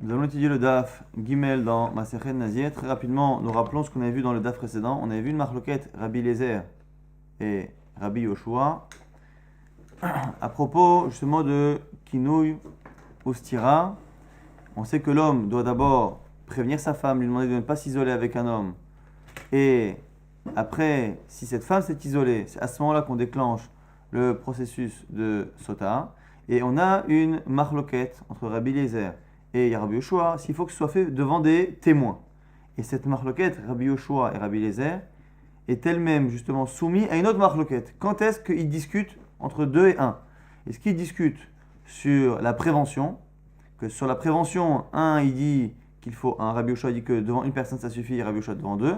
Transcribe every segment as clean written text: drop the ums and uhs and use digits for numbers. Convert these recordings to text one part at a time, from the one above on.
Nous allons étudier le Daf Gimel dans Masechet Nazir. Très rapidement, nous rappelons ce qu'on avait vu dans le Daf précédent. On avait vu une marloquette Rabbi Eliezer et Rabbi Yoshua à propos justement de Kinouy ou Stira. On sait que l'homme doit d'abord prévenir sa femme, lui demander de ne pas s'isoler avec un homme. Et après, si cette femme s'est isolée, c'est à ce moment-là qu'on déclenche le processus de Sota. Et on a une marloquette entre Rabbi Eliezer et Rabbi Yoshua, s'il faut que ce soit fait devant des témoins. Et cette marloquette, Rabbi Yoshua et Rabbi Eliezer, est elle-même justement soumise à une autre marloquette. Quand est-ce qu'ils discutent entre 2 et 1? Est-ce qu'ils discutent sur la prévention? Que sur la prévention, un il dit qu'il faut, un Rabbi Yoshua dit que devant une personne ça suffit, et Rabbi Yoshua devant 2.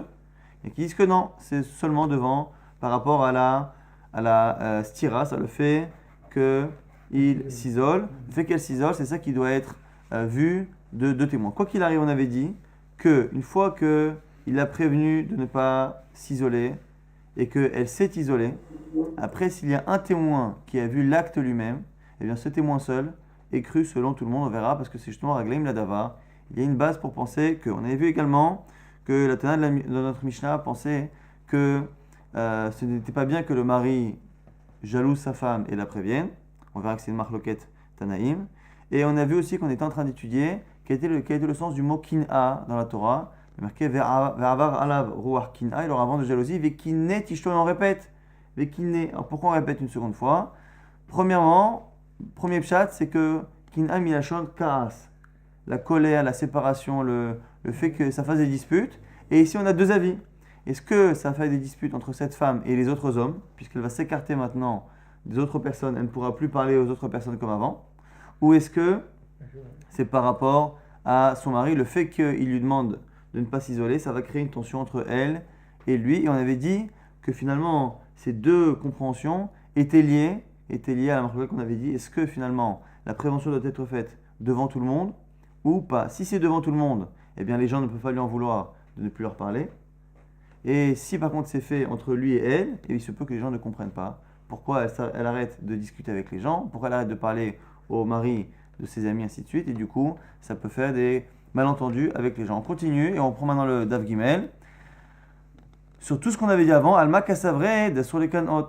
Et qui disent que non, c'est seulement devant, par rapport à la stira, ça le fait qu'il s'isole. Le fait qu'elle s'isole, c'est ça qui doit être vu de 2 témoins. Quoi qu'il arrive, on avait dit qu'une fois qu'il l'a prévenu de ne pas s'isoler et qu'elle s'est isolée, après s'il y a un témoin qui a vu l'acte lui-même, eh bien ce témoin seul est cru selon tout le monde, on verra, parce que c'est justement Raglaim Ladava. Il y a une base pour penser qu'on avait vu également que la Tana de notre Mishnah pensait que ce n'était pas bien que le mari jalouse sa femme et la prévienne. On verra que c'est une marloquette Tanaïm. Et on a vu aussi qu'on était en train d'étudier quel était le sens du mot kin'a dans la Torah. Il est marqué ve'avar alav ruach kin'a, il aura vent de jalousie, ve'kinne tishto, et on répète. Ve'kinne. Alors pourquoi on répète une seconde fois? Premièrement, premier pshat, c'est que kin'a milachon ka'as. La colère, la séparation, le fait que ça fasse des disputes. Et ici on a 2 avis. Est-ce que ça fait des disputes entre cette femme et les autres hommes, puisqu'elle va s'écarter maintenant des autres personnes, elle ne pourra plus parler aux autres personnes comme avant? Ou est-ce que c'est par rapport à son mari, le fait qu'il lui demande de ne pas s'isoler, ça va créer une tension entre elle et lui. Et on avait dit que finalement, ces 2 compréhensions étaient liées à la marque qu'on avait dit. Est-ce que finalement, la prévention doit être faite devant tout le monde ou pas? Si c'est devant tout le monde, eh bien les gens ne peuvent pas lui en vouloir de ne plus leur parler. Et si par contre c'est fait entre lui et elle, et il se peut que les gens ne comprennent pas pourquoi elle arrête de discuter avec les gens, pourquoi elle arrête de parler au mari de ses amis, ainsi de suite, et du coup, ça peut faire des malentendus avec les gens. On continue, et on prend maintenant le Daf Gimel. Sur tout ce qu'on avait dit avant, Alma Kassavred sur les Kanot.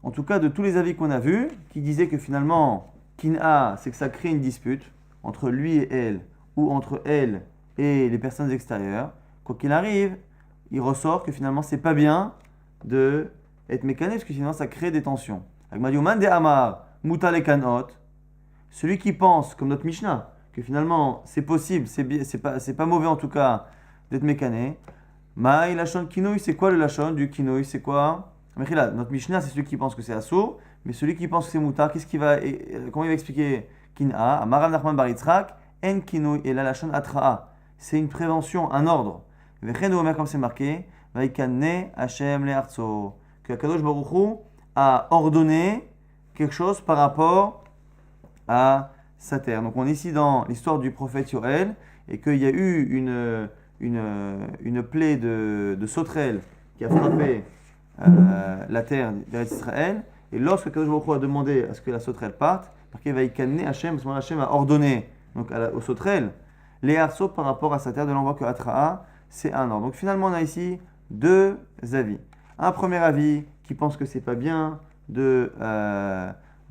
En tout cas, de tous les avis qu'on a vus, qui disaient que finalement, Kin'a, c'est que ça crée une dispute entre lui et elle, ou entre elle et les personnes extérieures. Quoi qu'il arrive, il ressort que finalement, c'est pas bien de être mécané, parce que sinon, ça crée des tensions. Agmadiuman de Amar, Muta les Kanot. Celui qui pense, comme notre Mishnah, que finalement c'est possible, c'est pas mauvais en tout cas d'être mécané. Maï lachon kinouï, c'est quoi le lachon du kinouï? C'est quoi? Notre Mishnah, c'est celui qui pense que c'est assour, mais celui qui pense que c'est moutar, comment il va expliquer kin'a? Amarav Nachman bar Yitzhak, en kinouï, et la lachon atra'a. C'est une prévention, un ordre. Vechenu omer, comme c'est marqué, vaikanne Hashem le artso, que Kadosh Baruch Hu a ordonné quelque chose par rapport à sa terre. Donc on est ici dans l'histoire du prophète Yoël et qu'il y a eu une plaie de sauterelle qui a frappé la terre d'Eretz Israël. Et lorsque Kadosh Baruch Hu a demandé à ce que la sauterelle parte, marqué Vaïkané Hachem, à ce moment-là Hachem a ordonné donc aux sauterelles les harceaux par rapport à sa terre, de l'envoi que Atra'a, c'est un ordre. Donc finalement on a ici 2 avis. Un premier avis qui pense que c'est pas bien de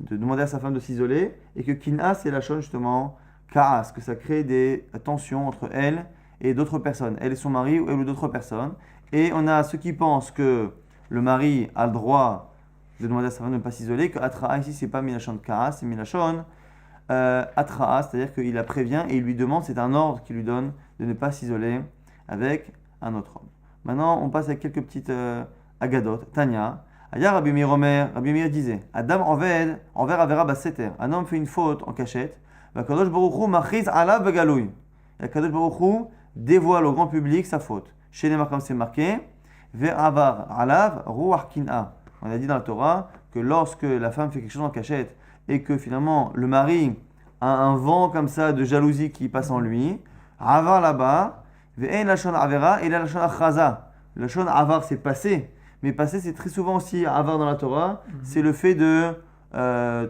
demander à sa femme de s'isoler, et que kin'a, c'est la chose justement ka'as, que ça crée des tensions entre elle et d'autres personnes, elle et son mari, ou elle ou d'autres personnes. Et on a ceux qui pensent que le mari a le droit de demander à sa femme de ne pas s'isoler, que atra'a ici c'est pas milachon ka'as, c'est milachon atra'a, c'est-à-dire qu'il la prévient et il lui demande, c'est un ordre qu'il lui donne de ne pas s'isoler avec un autre homme. Maintenant on passe avec quelques petites agadotes. Tanya, Aya Rabbi Meir Omer, Rabbi Meir disait, Adam envers Avera Basseter, un homme fait une faute en cachette, Kadosh Baruch Hu machiz alav begalouy. Et Kadosh Baruch Hu dévoile au grand public sa faute. Chez les marques, comme c'est marqué, Ve'avar alav ruach kin'a. On a dit dans la Torah que lorsque la femme fait quelque chose en cachette et que finalement le mari a un vent comme ça de jalousie qui passe en lui, Avar là-bas, Ve'en lachon avera et la lachon achaza. Le lachon avar c'est passé. Mais passé, c'est très souvent aussi avar dans la Torah, c'est le fait de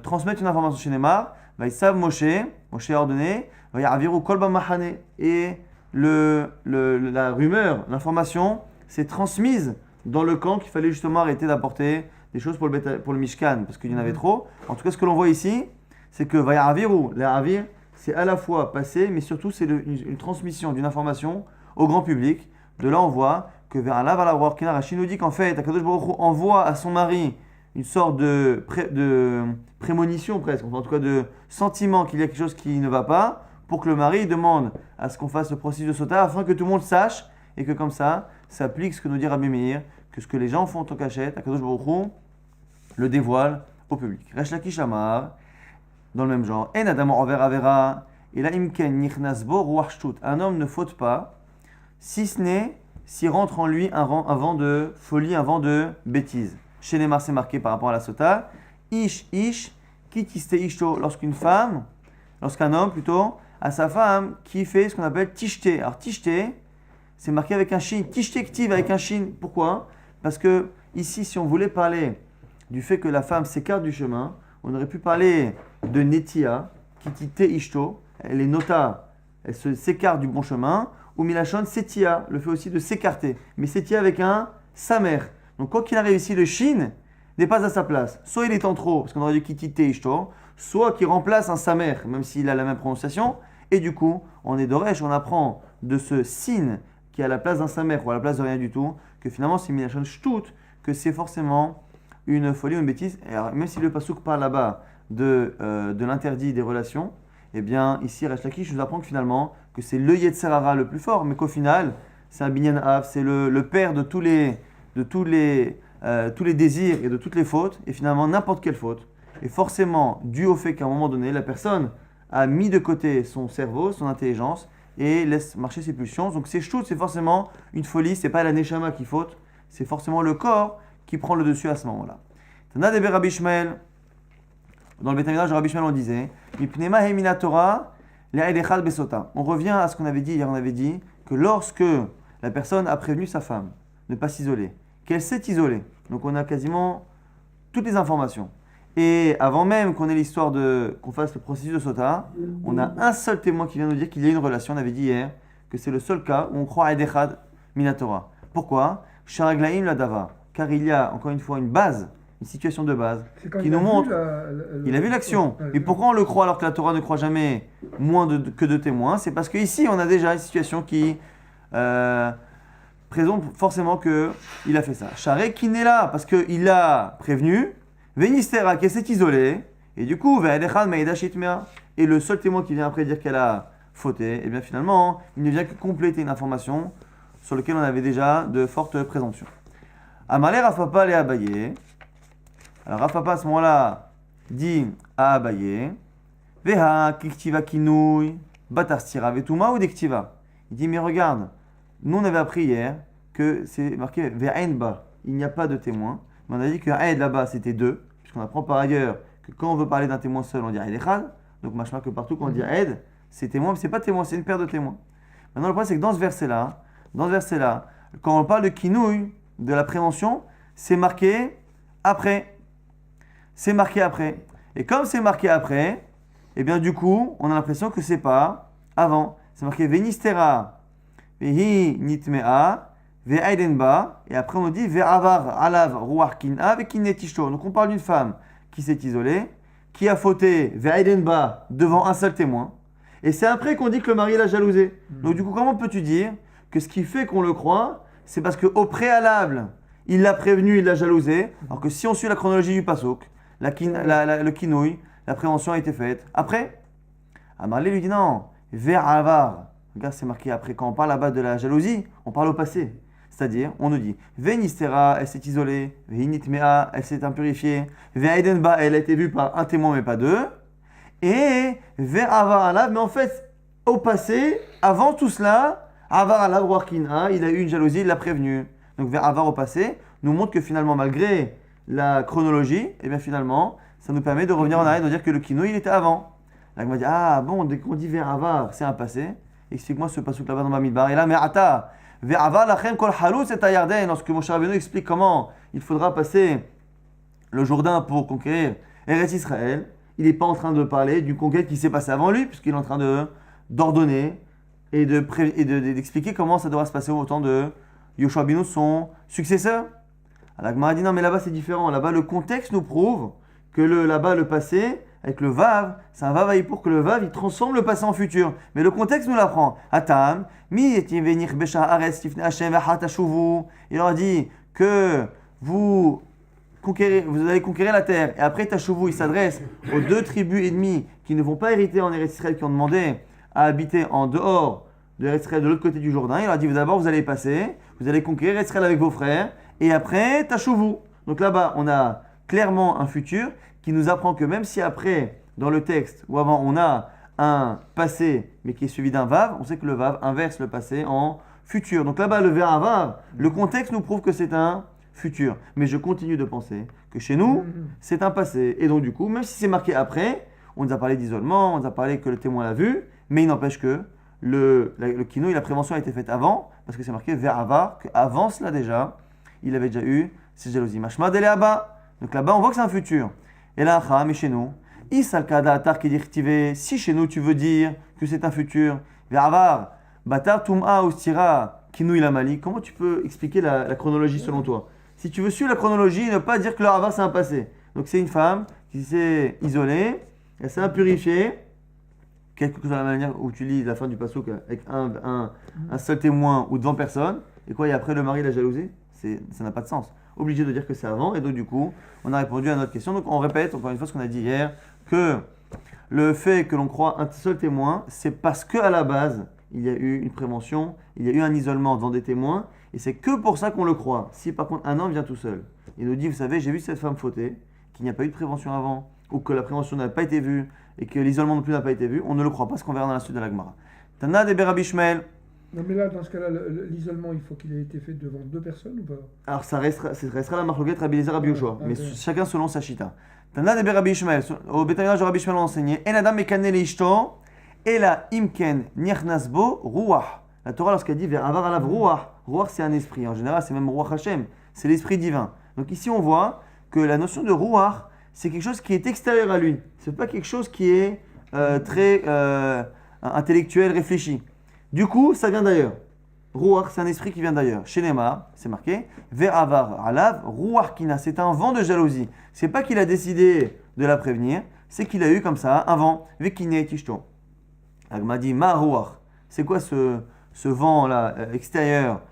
transmettre une information chez Neymar. Ils savent Moshe, Moshe a ordonné, Vaya'aviru kol bamachane. Et la rumeur, l'information s'est transmise dans le camp qu'il fallait justement arrêter d'apporter des choses pour le Mishkan, parce qu'il y en avait trop. En tout cas, ce que l'on voit ici, c'est que Vaya'aviru, l'Avir, c'est à la fois passé, mais surtout c'est une transmission d'une information au grand public. De là, on voit que vers Allah, Rashi nous dit qu'en fait, Akadosh Baruch Hu envoie à son mari une sorte de prémonition presque, en tout cas de sentiment qu'il y a quelque chose qui ne va pas, pour que le mari demande à ce qu'on fasse le processus de sota, afin que tout le monde sache, et que comme ça applique ce que nous dit Rabbi Meir, que ce que les gens font en cachette, Akadosh Baruch Hu le dévoile au public. Resh Lakish Amar, dans le même genre, En Adam Over Avera, et la Imken Nichnas Bo Ruach Shtut. Un homme ne faute pas, si ce n'est s'il rentre en lui un vent de folie, un vent de bêtise. Chez les Mars, c'est marqué par rapport à la sota. Ish, kitiste ishto, lorsqu'un homme plutôt, a sa femme qui fait ce qu'on appelle tishte. Alors tishte, c'est marqué avec un shin. Tishte ktiv avec un shin. Pourquoi ? Parce que ici, si on voulait parler du fait que la femme s'écarte du chemin, on aurait pu parler de netia, kitite ishto. Elle est nota, elle s'écarte du bon chemin. Ou milachon setia, le fait aussi de s'écarter. Mais setia avec un samer. Donc, quoi qu'il arrive ici, le shin n'est pas à sa place. Soit il est en trop, parce qu'on aurait dû kitite ishto, soit qu'il remplace un samer, même s'il a la même prononciation. Et du coup, on est d'oresh, on apprend de ce sin qui est à la place d'un samer ou à la place de rien du tout, que finalement c'est milachon shtut, que c'est forcément une folie ou une bêtise. Et alors, même si le pasouk parle là-bas de l'interdit des relations, eh bien, ici, Resh Lakish nous apprend que finalement, que c'est le Yetzer Hara le plus fort, mais qu'au final, c'est un binyan av, c'est le père de tous les désirs et de toutes les fautes, et finalement, n'importe quelle faute est forcément due au fait qu'à un moment donné, la personne a mis de côté son cerveau, son intelligence, et laisse marcher ses pulsions. Donc, c'est shtout, c'est forcément une folie, c'est pas la neshama qui faute, c'est forcément le corps qui prend le dessus à ce moment-là. Tana de Rabbi Ishmael. Dans le Beth Amikdash de Rabbi Ishmael, on disait Mipnema Hemina Torah, le'edechad besota. On revient à ce qu'on avait dit hier. On avait dit que lorsque la personne a prévenu sa femme de ne pas s'isoler, qu'elle s'est isolée, donc on a quasiment toutes les informations. Et avant même qu'on ait l'histoire qu'on fasse le processus de sota, on a un seul témoin qui vient nous dire qu'il y a une relation. On avait dit hier que c'est le seul cas où on croit à Edechad Minatora. Pourquoi Sharaglaim la dava. Car il y a encore une fois une base, une situation de base qui nous montre. Il a vu l'action. Et pourquoi on le croit alors que la Torah ne croit jamais moins que de témoins? C'est parce qu'ici on a déjà une situation qui présente forcément qu'il a fait ça. Charé qui n'est là parce qu'il a prévenu. Vénistera qui s'est isolé. Et du coup, et le seul témoin qui vient après dire qu'elle a fauté, et bien finalement, il ne vient que compléter une information sur laquelle on avait déjà de fortes présomptions. Amalé Rafapa les Abaye. Alors Rafapa à ce moment-là dit à Abaye, Veha kiktiva kinouy, batarstira vetuma ou dektiva. Il dit mais regarde, nous on avait appris hier que c'est marqué Ve'ainba, il n'y a pas de témoin. Mais on a dit que Aed là-bas c'était deux, puisqu'on apprend par ailleurs que quand on veut parler d'un témoin seul on dit Aed Echad. Donc machma que partout quand on dit Aed, c'est témoin, mais c'est pas témoin, c'est une paire de témoins. Maintenant le problème c'est que dans ce verset-là, quand on parle de kinouy, de la prévention, c'est marqué après. C'est marqué après. Et comme c'est marqué après, et bien du coup, on a l'impression que c'est pas avant. C'est marqué Venistera, Vehi Nitmea, Ve'aidenba, et après on dit Ve'avar Alav Ruarkina, Ve'kinetishto. Donc on parle d'une femme qui s'est isolée, qui a fauté Ve'aidenba devant un seul témoin. Et c'est après qu'on dit que le mari l'a jalousé. Donc du coup, comment peux-tu dire que ce qui fait qu'on le croit, c'est parce qu'au préalable, il l'a prévenu, il l'a jalousé, alors que si on suit la chronologie du pasuk, le kinouï, la prévention a été faite. Après, Amarlé lui dit non, vers avar. Regarde, c'est marqué après. Quand on parle là-bas de la jalousie, on parle au passé. C'est-à-dire, on nous dit Venistera, elle s'est isolée, Venitmea, elle s'est impurifiée, Ve'aidenba, elle a été vue par un témoin mais pas deux, et vers avar alav, mais en fait, au passé, avant tout cela, avar alav warkina, il a eu une jalousie, il l'a prévenu. Donc vers avar au passé, nous montre que finalement, malgré la chronologie, et bien finalement, ça nous permet de revenir en arrière et de dire que le kino, il était avant. Là, on va dire, ah bon, dès qu'on dit vers avar, c'est un passé. Explique-moi ce pasuk là-bas dans Bamidbar. Et là, mais ata, vers avar lachem kol halou, c'est à Yarden. Lorsque Moshe Rabbeinu explique comment il faudra passer le Jourdain pour conquérir Eretz Israël, il n'est pas en train de parler d'une conquête qui s'est passée avant lui, puisqu'il est en train d'ordonner et d'expliquer comment ça devra se passer au temps de Yoshua Binu, son successeur. La Gemara dit non, mais là-bas c'est différent. Là-bas, le contexte nous prouve que là-bas, le passé, avec le Vav, c'est un Vav pour que le Vav, il transforme le passé en futur. Mais le contexte nous l'apprend. Atam, il leur dit que vous allez conquérir la terre. Et après, Tashuvu, il s'adresse aux 2 tribus ennemies qui ne vont pas hériter en Eretz Israël, qui ont demandé à habiter en dehors de Eretz Israël, de l'autre côté du Jourdain. Il leur dit d'abord, vous allez passer, vous allez conquérir Eretz Israël avec vos frères, et après, Tashuvu. Donc là-bas, on a clairement un futur qui nous apprend que même si après, dans le texte ou avant, on a un passé, mais qui est suivi d'un Vav, on sait que le Vav inverse le passé en futur. Donc là-bas, le vers Vav, le contexte nous prouve que c'est un futur. Mais je continue de penser que chez nous, c'est un passé. Et donc du coup, même si c'est marqué après, on nous a parlé d'isolement, on nous a parlé que le témoin l'a vu, mais il n'empêche que le kino et la prévention a été faite avant, parce que c'est marqué vers Avar, qu'avant cela déjà, il avait déjà eu cette jalousie. Mashma dele Abba. Donc là-bas, on voit que c'est un futur. Et là, mais chez nous, si chez nous tu veux dire que c'est un futur, Ve'avar, Batar Tum'a Ustira, Kinu Ilamali, comment tu peux expliquer la chronologie selon toi? Si tu veux suivre la chronologie et ne pas dire que le Avar c'est un passé. Donc c'est une femme qui s'est isolée, elle s'est impurifiée, quelque chose de la manière où tu lis la fin du passouk avec un seul témoin ou devant personne, et quoi, et après le mari l'a jalousée, ça n'a pas de sens. Obligé de dire que c'est avant, et donc du coup, on a répondu à notre question. Donc on répète encore une fois ce qu'on a dit hier, que le fait que l'on croit un seul témoin, c'est parce qu'à la base, il y a eu une prévention, il y a eu un isolement devant des témoins, et c'est que pour ça qu'on le croit. Si par contre un homme vient tout seul, il nous dit, vous savez, j'ai vu cette femme fauter, qu'il n'y a pas eu de prévention avant, ou que la prévention n'a pas été vue, et que l'isolement non plus n'a pas été vu, on ne le croit pas, ce qu'on verra dans la suite de la Gemara. Tana de Rabbi Ishmael. Non mais là, dans ce cas-là, l'isolement, il faut qu'il ait été fait devant 2 personnes ou pas? Alors ça restera la marloquette Rabbi Eliezer Rabbi Yoshua, mais chacun selon sa chita. Tana de Rabbi Ishmael, au Bétamidage de Rabbi Ishmael on enseigné, En Adam mekane leishto, ela imken niachnasbo ruach. La Torah lorsqu'elle dit vers avar alav ruach, ruach c'est un esprit, en général c'est même ruach Hashem, c'est l'esprit divin. Donc ici on voit que la notion de ruach, c'est quelque chose qui est extérieur à lui, c'est pas quelque chose qui est très intellectuel, réfléchi. Du coup, ça vient d'ailleurs. Ruach, c'est un esprit qui vient d'ailleurs. Chez Nema, c'est marqué. Ve'avar alav, ruach kina, c'est un vent de jalousie. C'est pas qu'il a décidé de la prévenir, c'est qu'il a eu comme ça un vent. Ve'kine tishto. Agma dit ma ruach. C'est quoi ce vent-là extérieur,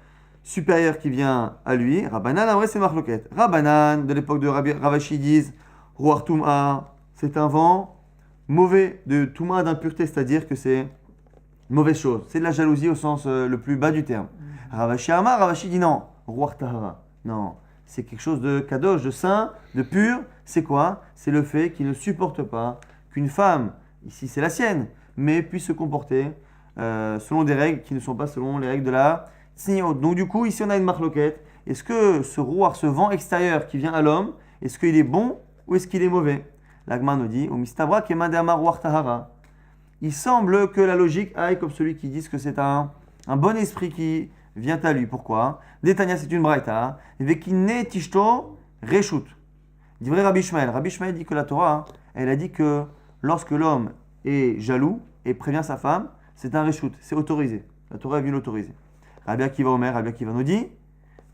supérieur qui vient à lui? Rabbanan, en vrai, c'est marloquette. Rabbanan, de l'époque de Ravashi, disent ruach tum'a, c'est un vent mauvais, de tum'a d'impureté, c'est-à-dire que c'est mauvaise chose. C'est de la jalousie au sens le plus bas du terme. Ravashi dit non. Ruach tahara. Non. C'est quelque chose de kadosh, de saint, de pur. C'est quoi? C'est le fait qu'il ne supporte pas qu'une femme, ici c'est la sienne, mais puisse se comporter selon des règles qui ne sont pas selon les règles de la tzniut. Donc du coup, ici on a une marloquette. Est-ce que ce ruach, ce vent extérieur qui vient à l'homme, est-ce qu'il est bon ou est-ce qu'il est mauvais? L'Agma nous dit, Mistabra kemandama ruach tahara. Il semble que la logique aille comme celui qui dit que c'est un bon esprit qui vient à lui. Pourquoi? Détania, c'est une braïta. Vekine tishto reshut. Dit vrai Rabbi Ishmael. Rabbi Ishmael dit que la Torah, elle a dit que lorsque l'homme est jaloux et prévient sa femme, c'est un reshut, c'est autorisé. La Torah est venue l'autoriser. Rabbi Akiva Omer, Rabbi Akiva nous dit,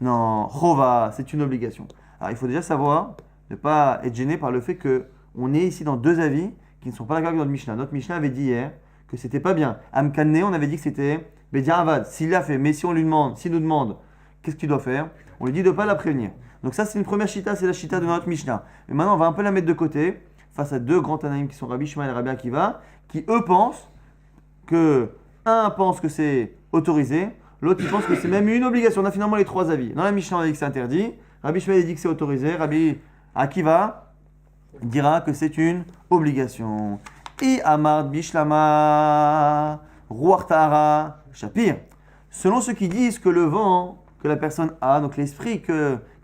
non, chova, c'est une obligation. Alors il faut déjà savoir, ne pas être gêné par le fait qu'on est ici dans 2 avis qui ne sont pas d'accord avec notre Mishnah. Notre Mishnah avait dit hier que c'était pas bien. Amkanne, on avait dit que c'était Bediavad. S'il l'a fait, mais si on lui demande, s'il nous demande qu'est-ce qu'il doit faire, on lui dit de ne pas la prévenir. Donc ça c'est une première chita, c'est la chita de notre Mishnah. Mais maintenant on va un peu la mettre de côté face à 2 grands Tanaïm qui sont Rabbi Ishmael et Rabbi Akiva, qui eux pensent que un pense que c'est autorisé, l'autre il pense que c'est même une obligation. On a finalement les 3 avis. Dans la Mishnah on a dit que c'est interdit, Rabbi Ishmael dit que c'est autorisé, Rabbi Akiva dira que c'est une obligation. Et Amar Bishlama Ruach Tahara Shapir. Selon ceux qui disent que le vent que la personne a, donc l'esprit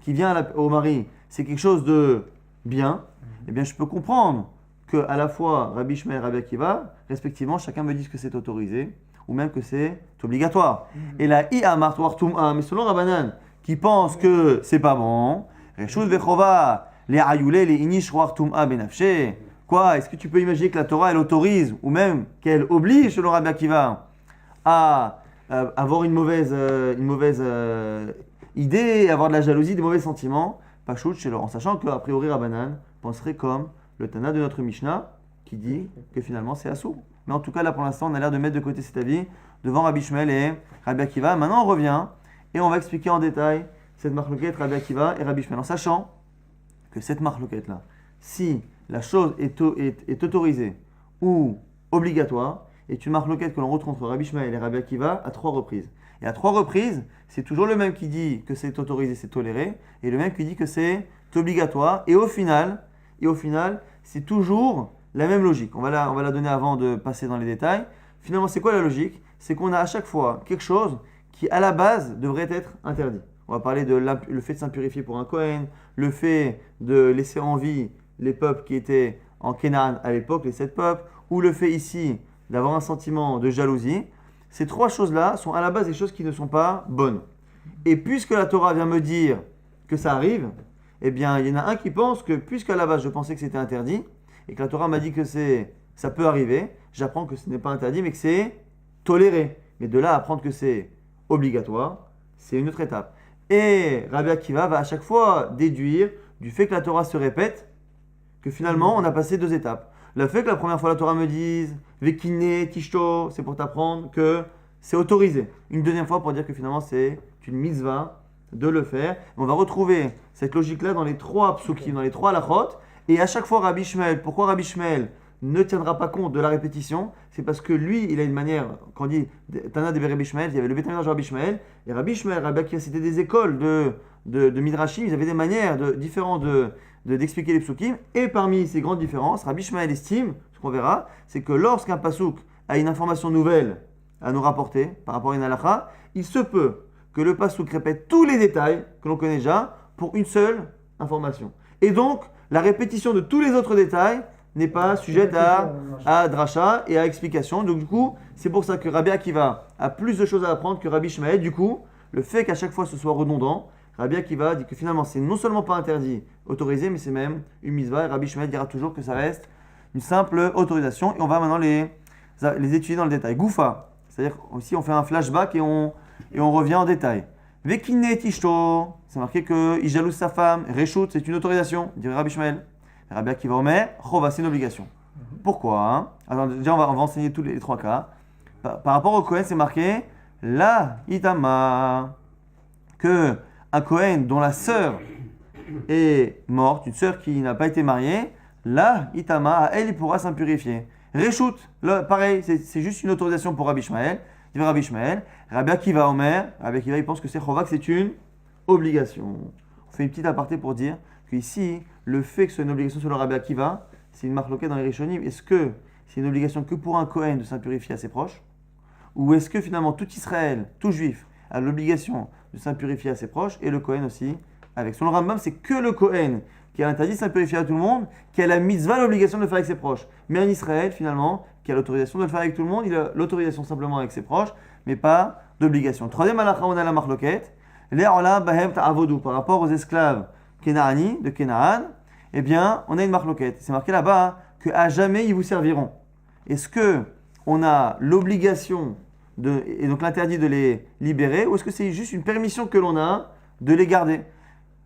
qui vient au mari, c'est quelque chose de bien, eh bien je peux comprendre que à la fois Rabbi Ishmael et Rabbi Akiva, respectivement, chacun me dise que c'est autorisé ou même que c'est obligatoire. Et là, I Amar Ruach Tum'a, mais selon Rabbanan, qui pense que c'est pas bon, Reshut Vechova les ayoulé, les inish ruach tum'a benafshe. Quoi? Est-ce que tu peux imaginer que la Torah, elle autorise, ou même qu'elle oblige, selon Rabbi Akiva, à avoir une mauvaise idée, avoir de la jalousie, des mauvais sentiments? Pachout chez en sachant qu'a priori Rabbanan penserait comme le Tana de notre Mishnah, qui dit que finalement c'est assourd. Mais en tout cas, là pour l'instant, on a l'air de mettre de côté cet avis devant Rabbi Shmuel et Rabbi Akiva. Maintenant, on revient et on va expliquer en détail cette marloquette Rabbi Akiva et Rabbi Shmuel, en sachant que cette marloquette-là, si la chose est autorisée ou obligatoire, est une marloquette que l'on retrouve entre Rabbi Shmuel et Rabbi Akiva à 3 reprises. Et à 3 reprises, c'est toujours le même qui dit que c'est autorisé, c'est toléré, et le même qui dit que c'est obligatoire. Et au final, c'est toujours la même logique. On va la donner avant de passer dans les détails. Finalement, c'est quoi la logique? C'est qu'on a à chaque fois quelque chose qui, à la base, devrait être interdit. On va parler de le fait de s'impurifier pour un Kohen, le fait de laisser en vie les peuples qui étaient en Canaan à l'époque, les 7 peuples, ou le fait ici d'avoir un sentiment de jalousie. Ces 3 choses-là sont à la base des choses qui ne sont pas bonnes. Et puisque la Torah vient me dire que ça arrive, eh bien, il y en a un qui pense que, puisqu'à la base je pensais que c'était interdit, et que la Torah m'a dit que ça peut arriver, j'apprends que ce n'est pas interdit, mais que c'est toléré. Mais de là à apprendre que c'est obligatoire, c'est une autre étape. Et Rabbi Akiva va à chaque fois déduire du fait que la Torah se répète, que finalement on a passé 2 étapes. Le fait que la première fois la Torah me dise Vekine, Tishto, c'est pour t'apprendre que c'est autorisé. Une deuxième fois pour dire que finalement c'est une mitzvah de le faire. On va retrouver cette logique-là dans les 3 psukim, dans les 3 halachot. Et à chaque fois Rabbi Shmuel, pourquoi Rabbi Shmuel ne tiendra pas compte de la répétition? C'est parce que lui, il a une manière, quand on dit Tana de Rabbi Shmuel, il y avait le Bétamidage de Rabbi Shmuel, et Rabbi Shmuel, Rabbi Akiva, c'était des écoles de Midrashim, ils avaient des manières différentes d'expliquer les psukim, et parmi ces grandes différences, Rabbi Shmuel estime, ce qu'on verra, c'est que lorsqu'un pasuk a une information nouvelle à nous rapporter par rapport à une halakha, il se peut que le pasuk répète tous les détails que l'on connaît déjà pour une seule information. Et donc, la répétition de tous les autres détails n'est pas sujette à drasha et à explication. Donc du coup, c'est pour ça que Rabbi Akiva a plus de choses à apprendre que Rabbi Shmuel. Du coup, le fait qu'à chaque fois ce soit redondant, Rabbi Akiva dit que finalement c'est non seulement pas interdit, autorisé, mais c'est même une mitzvah. Et Rabbi Shmuel dira toujours que ça reste une simple autorisation. Et on va maintenant les étudier dans le détail. Goufa, c'est-à-dire aussi on fait un flashback et on revient en détail. Vekine tishto, c'est marqué qu'il jalouse sa femme. Reshut, c'est une autorisation, dirait Rabbi Shmuel. Rabbi Akiva Omer, Chova, c'est une obligation. Pourquoi? Alors déjà, on va enseigner tous les 3 cas. Par rapport au Kohen, c'est marqué La Itama, que un Kohen dont la sœur est morte, une sœur qui n'a pas été mariée, La Itama, à elle, il pourra s'impurifier. Reshut, pareil, c'est juste une autorisation pour Rabbi Shmuel. Il dit Rabbi Shmuel, Rabbi Akiva Omer, Rabbi Akiva, il pense que c'est Chova, que c'est une obligation. On fait une petite aparté pour dire qu'ici, le fait que ce soit une obligation sur le Rabbi Akiva, c'est une marque dans les Rishonim. Est-ce que c'est une obligation que pour un Kohen de s'impurifier à ses proches? Ou est-ce que finalement tout Israël, tout juif, a l'obligation de s'impurifier à ses proches et le Kohen aussi avec? Selon le Rambam, c'est que le Kohen qui a interdit de s'impurifier à tout le monde, qui a la mitzvah, l'obligation de le faire avec ses proches. Mais en Israël, finalement, qui a l'autorisation de le faire avec tout le monde, il a l'autorisation simplement avec ses proches, mais pas d'obligation. Troisième halakha, on a la marloquette. Le'olam bahem ta'avodu, par rapport aux esclaves Kenaani, de Kenaan, eh bien, on a une marloquette. C'est marqué là-bas qu'à jamais ils vous serviront. Est-ce que on a l'obligation et donc l'interdit de les libérer, ou est-ce que c'est juste une permission que l'on a de les garder?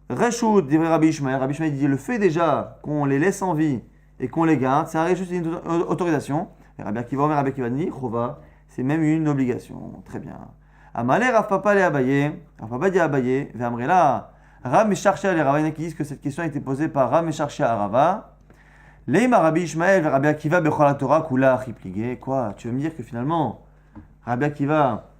Reshut, dit Rabbi Ishmael. Rabbi Ishmael dit le fait déjà qu'on les laisse en vie et qu'on les garde, c'est un reshut, c'est une autorisation. Et Rabbi Akiva Omer, Rabbi Akiva dit Chova, c'est même une obligation. Très bien. Amalé Rav Papa le Abaye, Rav Papa dit Abaye, Ve'amrela. Ram et Charchia, les rabbins qui disent que cette question a été posée par Ram et Charchia à Rava. Leima Rabbi Ishmael, Rabbi Akiva, Bechol HaTorah, Kula, Chipligé. Quoi? Tu veux me dire que finalement, Rabbi Akiva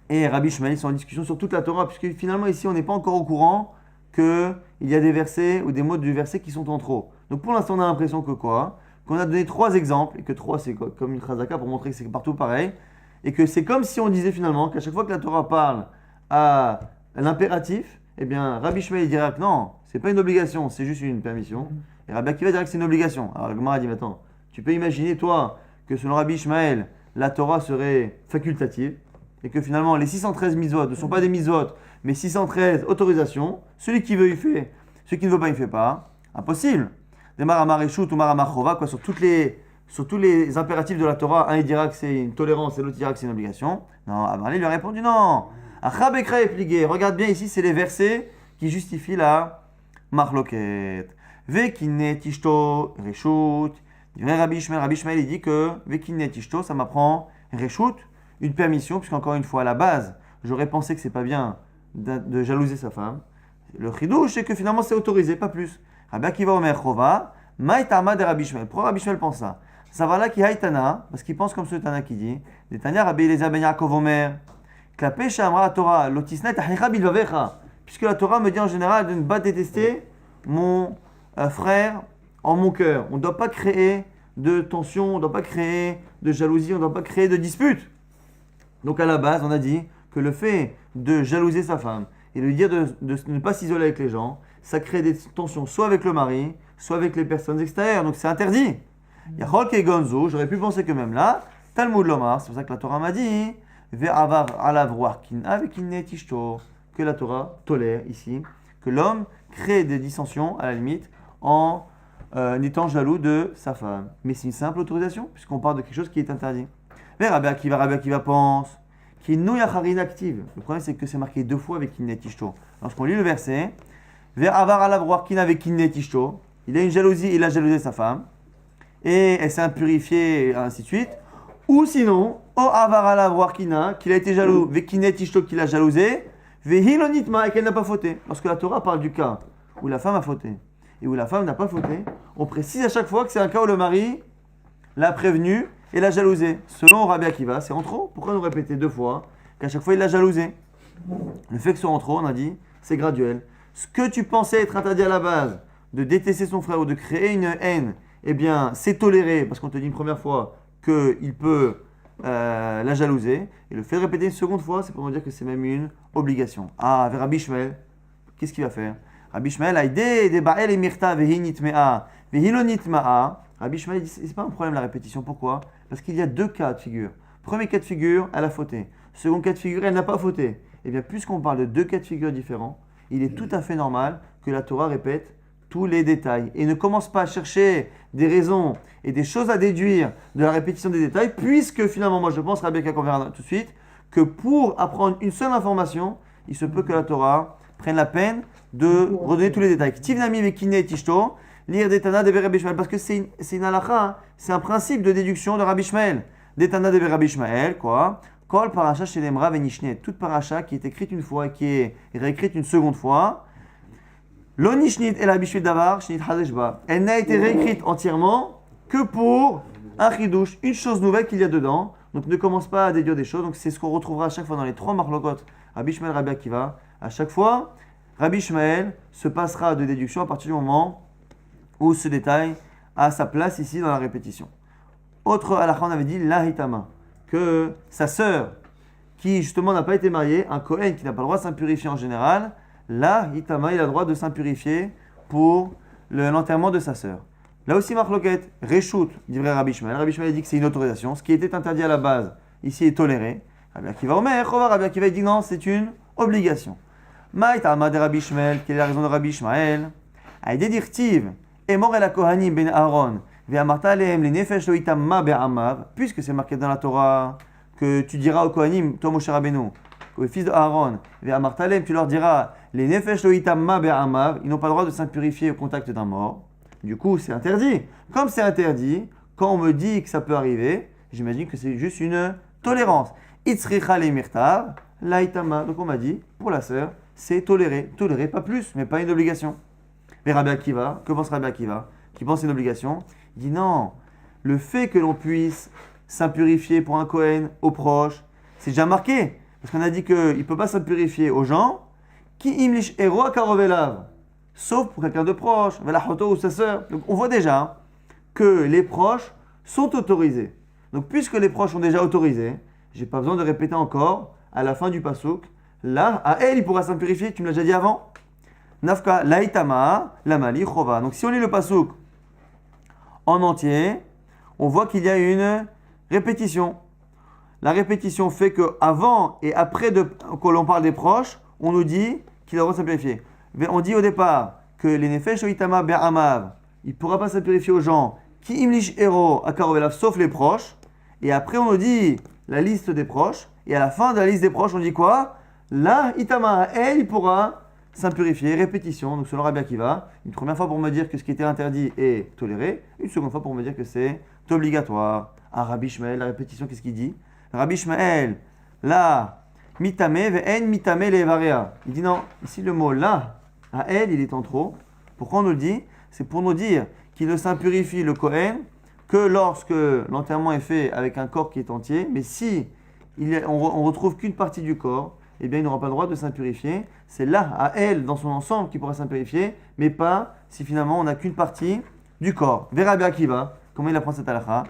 et Rabbi Ishmael sont en discussion sur toute la Torah, puisque finalement ici on n'est pas encore au courant qu'il y a des versets ou des mots du verset qui sont en trop. Donc pour l'instant on a l'impression que quoi? Qu'on a donné 3 exemples, et que 3 c'est comme une chazaka pour montrer que c'est partout pareil, et que c'est comme si on disait finalement qu'à chaque fois que la Torah parle à l'impératif, eh bien, Rabbi Shmuel dirait que non, c'est pas une obligation, c'est juste une permission. Et Rabbi Akiva dirait que c'est une obligation. Alors, le Gemara dit, mais attends, tu peux imaginer, toi, que selon Rabbi Shmuel, la Torah serait facultative, et que finalement, les 613 mitzvot ne sont pas des mitzvot, mais 613 autorisations. Celui qui veut, il fait. Celui qui ne veut pas, il ne fait pas. Impossible. Demarama Reshut ou Marama Chova, quoi, sur tous les impératifs de la Torah, un il dira que c'est une tolérance et l'autre dira que c'est une obligation. Non, Amarli lui a répondu non. Achabekra est plié. Regarde bien ici, c'est les versets qui justifient la marloquette. Vekine tishto reshut. Rabbi Ishmael, il dit que Vekine tishto, ça m'apprend reshut, une permission, puisqu'encore une fois, à la base, j'aurais pensé que c'est pas bien de jalouser sa femme. Le chidouche, c'est que finalement c'est autorisé, pas plus. Rabbi Akiva Omer Chova, Maïtama de Rabbi Ishmael. Pourquoi Rabbi Ishmael pense ça? Ça va là qui haïtana, parce qu'il pense comme ce Tana qui dit, des Tanya Rabbi Eliezer ben Yaakov Omer, Klapé Shamra Torah, Lotisnet Ahicha Bilvavecha. Puisque la Torah me dit en général de ne pas détester mon frère en mon cœur. On ne doit pas créer de tension, on ne doit pas créer de jalousie, on ne doit pas créer de dispute. Donc à la base, on a dit que le fait de jalouser sa femme et de lui dire de ne pas s'isoler avec les gens, ça crée des tensions soit avec le mari, soit avec les personnes extérieures. Donc c'est interdit. Yachol ke gonzo, j'aurais pu penser que même là, Talmud Lomar, c'est pour ça que la Torah m'a dit, ve'avar alav ruach avec tishto, que la Torah tolère ici, que l'homme crée des dissensions à la limite en étant jaloux de sa femme. Mais c'est une simple autorisation, puisqu'on parle de quelque chose qui est interdit. Mais Rabbi Akiva pense qu'il nouille acharine active. Le problème, c'est que c'est marqué deux fois avec kinnet tishto. Lorsqu'on lit le verset, vers avar alav ruach avec kinnet tishto, il a une jalousie, il a jalousé sa femme, et elle s'est impurifiée, et ainsi de suite. Ou sinon, o avar alav ruach qu'il a été jaloux, avec kinnet tishto qu'il a jalousé, vehilonitma et qu'elle n'a pas fauté. Lorsque la Torah parle du cas où la femme a fauté et où la femme n'a pas fauté, on précise à chaque fois que c'est un cas où le mari l'a prévenu et l'a jalousé. Selon Rabbi Akiva, c'est en trop. Pourquoi nous répéter deux fois qu'à chaque fois il l'a jalousé? Le fait que ce soit en trop, on a dit, c'est graduel. Ce que tu pensais être interdit à la base, de détester son frère ou de créer une haine, eh bien, c'est toléré parce qu'on te dit une première fois qu'il peut la jalouser. Et le fait de répéter une seconde fois, c'est pour nous dire que c'est même une obligation. Ah, vers Rabbi Ishmael, qu'est-ce qu'il va faire? Rabbi Ishmael a aidé des ba'el et mirta vehinitmea vehilonitmaa. Rabbi Ishmael dit c'est pas un problème la répétition. Pourquoi? Parce qu'il y a deux cas de figure. Premier cas de figure, elle a fauté. Second cas de figure, elle n'a pas fauté. Et bien, puisqu'on parle de deux cas de figure différents, il est tout à fait normal que la Torah répète tous les détails et ne commence pas à chercher des raisons et des choses à déduire de la répétition des détails, puisque finalement, moi je pense, Rabbi Akiva, qu'on verra tout de suite, que pour apprendre une seule information, il se peut que la Torah prenne la peine de redonner tous les détails. Tivnami vekine et tishto, lire des Tana de Rabbi Ishmael, parce que c'est une halakha, hein, c'est un principe de déduction de Rabbi Ishmael. Des Tana de Rabbi Ishmael, quoi. Kol paracha chez les Mrav et Nishnet, toute paracha qui est écrite une fois et qui est réécrite une seconde fois. Lo nishnit el habishut davar shnit hadeshba. Elle n'a été réécrite entièrement que pour un chidouche, une chose nouvelle qu'il y a dedans. Donc ne commence pas à déduire des choses. Donc c'est ce qu'on retrouvera à chaque fois dans les trois marlokot, Rabbi Ishmael, Rabbi Akiva. À chaque fois, Rabbi Ishmael se passera de déduction à partir du moment où ce détail a sa place ici dans la répétition. Autre halakha, on avait dit lahitama, que sa sœur, qui justement n'a pas été mariée, un Kohen qui n'a pas le droit de s'impurifier en général, là, Hitama, il a le droit de s'impurifier pour l'enterrement de sa sœur. Là aussi, marloquette, Reshut, dit vrai Rabbi Ishmael. Rabbi Ishmael dit que c'est une autorisation. Ce qui était interdit à la base, ici, est toléré. Rabbi Akiva Omer, Rabbi Akiva dit non, c'est une obligation. Maïtama de Rabbi Ishmael, quelle est la raison de Rabbi Ishmael? Aïdé dirtiv, Emor el Kohanim ben Aaron, ve'amarta alehem le nefesh lo itamma be'amav, puisque c'est marqué dans la Torah que tu diras aux Kohanim, toi Moshe Rabbeinu, aux fils de Aaron, ve'amarta alehem, tu leur diras, les nefesh lo itamma be'amav, ils n'ont pas le droit de s'impurifier au contact d'un mort. Du coup, c'est interdit. Comme c'est interdit, quand on me dit que ça peut arriver, j'imagine que c'est juste une tolérance. Itzricha le mirtav, la itama. Donc on m'a dit, pour la sœur, c'est toléré. Toléré, pas plus, mais pas une obligation. Mais Rabbi Akiva, que pense Rabbi Akiva, qui pense c'est une obligation, il dit non, le fait que l'on puisse s'impurifier pour un Kohen, aux proches, c'est déjà marqué. Parce qu'on a dit qu'il ne peut pas s'impurifier aux gens, qui imlish ero karovelav, sauf pour quelqu'un de proche, velachoto ou sa sœur. Donc on voit déjà que les proches sont autorisés. Donc puisque les proches sont déjà autorisés, je n'ai pas besoin de répéter encore à la fin du pasouk, là, à elle, il pourra s'impurifier, tu me l'as déjà dit avant. Nafka, laïtama, lamali, chova. Donc si on lit le pasouk en entier, on voit qu'il y a une répétition. La répétition fait qu'avant et après que l'on parle des proches, on nous dit qu'il doit s'impurifier. On dit au départ que les nefesh oitama be'amav, il ne pourra pas se purifier aux gens qui imlish ero akarovelav, sauf les proches. Et après, on nous dit la liste des proches. Et à la fin de la liste des proches, on dit quoi? Là, Itama, elle, il pourra s'impurifier. Répétition, donc selon Rabbi Akiva, une première fois pour me dire que ce qui était interdit est toléré, une seconde fois pour me dire que c'est obligatoire. Ah, Rabbi Shmael, la répétition, qu'est-ce qu'il dit? Rabbi Shmael, là, mitame, ve'en mitame le'evarea. Il dit non, ici le mot là, à elle, il est en trop. Pourquoi on nous le dit? C'est pour nous dire qu'il ne s'impurifie le Kohen que lorsque l'enterrement est fait avec un corps qui est entier, mais si on retrouve qu'une partie du corps, eh bien il n'aura pas le droit de s'impurifier. C'est là, à elle, dans son ensemble, qui pourra s'impurifier, mais pas si finalement on n'a qu'une partie du corps. Vers Rabbi Akiva, comment il apprend cette halakha?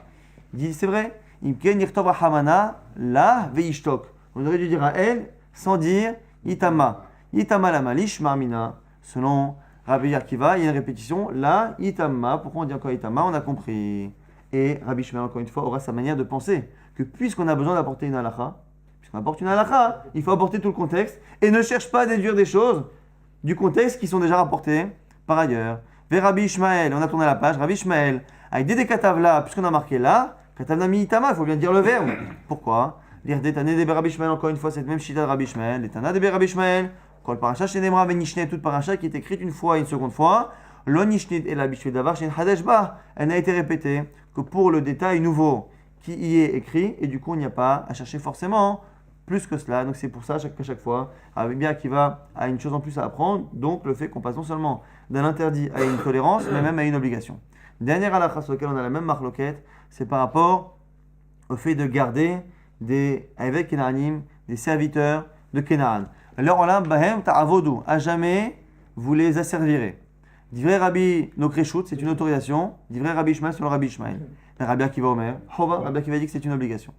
Il dit, c'est vrai, imken yirtov hamana la veishtok. On aurait dû dire à elle sans dire itama. Itama la malish marmina. Selon Rabbi Akiva, il y a une répétition, la itama. Pourquoi on dit encore itama? On a compris. Et Rabbi Shmuel, encore une fois, aura sa manière de penser que puisqu'on a besoin d'apporter une halakha, puisqu'on apporte une halakha, il faut apporter tout le contexte et ne cherche pas à déduire des choses du contexte qui sont déjà rapportées par ailleurs. Vers Rabbi Ishmael, on a tourné la page, Rabbi Ishmael, avec des katavla, puisqu'on a marqué là, katavna mi itama, il faut bien dire le verbe. Pourquoi? Lire des tané de Rabbi Ishmael, encore une fois, cette même shita de Rabbi Ishmael, les tana de Rabbi Ishmael, kol paracha shenemra venishne, toute paracha qui est écrite une fois et une seconde fois, lo nishnit et l'habitude d'avar shen hadesh ba, elle n'a été répétée que pour le détail nouveau qui y est écrit, et du coup, il n'y a pas à chercher forcément plus que cela. Donc, c'est pour ça qu'à chaque fois, Rabbi Akiva a une chose en plus à apprendre, donc le fait qu'on passe non seulement d'un interdit à une tolérance, mais même à une obligation. Dernière halakha sur laquelle on a la même marloquette, c'est par rapport au fait de garder avec Kenaanim, des serviteurs de Kenaan. Alors, on a Bahem ta'avodu, à jamais vous les asservirez. Divrei Rabbi Nokreshut, c'est une autorisation. Divrei Rabbi Ishmael, selon Rabbi Ishmael. Rabbi Akiva Omer, Chova, Rabbi Akiva dit que c'est une obligation.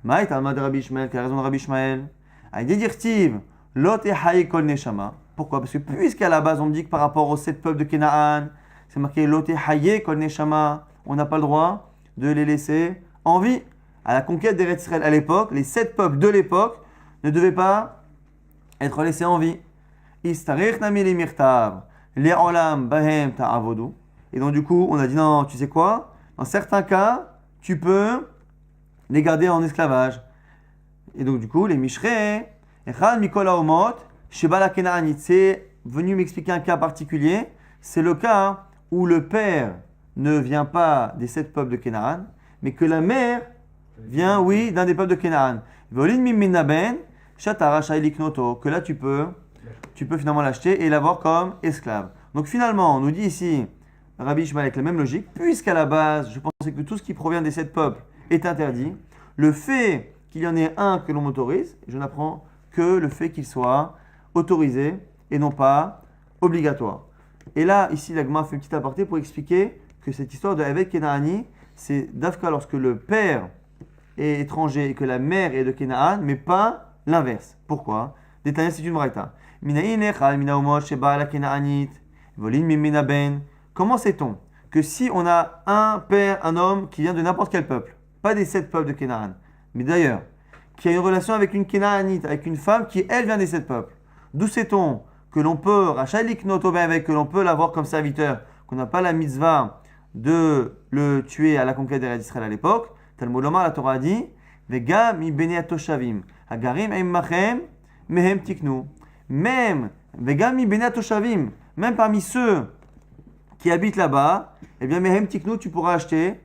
Maït alma de Rabbi Ishmael, quelle raison de Rabbi Ishmael? Aïdé dirtiv, lot et haï kol neshama. Pourquoi? Parce que puisqu'à la base on me dit que par rapport aux 7 peuples de Kenaan, c'est marqué lot et haï kol neshama, on n'a pas le droit de les laisser en vie. À la conquête d'Eretz Israël à l'époque, les 7 peuples de l'époque ne devaient pas être laissés en vie. Istarich nami li mirtav. Les olam bahem ta'avodu. Et donc du coup, on a dit non, tu sais quoi? Dans certains cas, tu peux les garder en esclavage. Et donc du coup, les mishrei, echad mikol haomot, sheba la kenaanit, c'est venu m'expliquer un cas particulier. C'est le cas où le père ne vient pas des 7 peuples de Kenaan, mais que la mère vient, oui, d'un des peuples de Kenaan. Volin mimina ben, shatara shailiknoto, que là tu peux finalement l'acheter et l'avoir comme esclave. Donc finalement, on nous dit ici, Rabbi Ishmael avec la même logique, puisqu'à la base, je pensais que tout ce qui provient des 7 peuples est interdit, le fait qu'il y en ait un que l'on m'autorise, je n'apprends que le fait qu'il soit autorisé et non pas obligatoire. Et là, ici, la Gemara fait une petite aparté pour expliquer que cette histoire de Eved Kenaani, c'est d'Afka lorsque le père est étranger et que la mère est de Kenaan, mais pas l'inverse. Pourquoi? Détaillé, c'est une braïta. Comment sait-on que si on a un père, un homme qui vient de n'importe quel peuple, pas des 7 peuples de Kenaan, mais d'ailleurs, qui a une relation avec une Kenaanite, avec une femme qui, elle, vient des 7 peuples, d'où sait-on que l'on peut, que l'on peut l'avoir comme serviteur, qu'on n'a pas la mitzvah de le tuer à la conquête d'Israël à l'époque? Talmud Lomar, la Torah a dit, Vega mi bene atoshavim, hagarim im machem, mehem tiknu. Même, Vega mi bene atoshavim, même parmi ceux qui habitent là-bas, eh bien, mehem tiknu, tu pourras acheter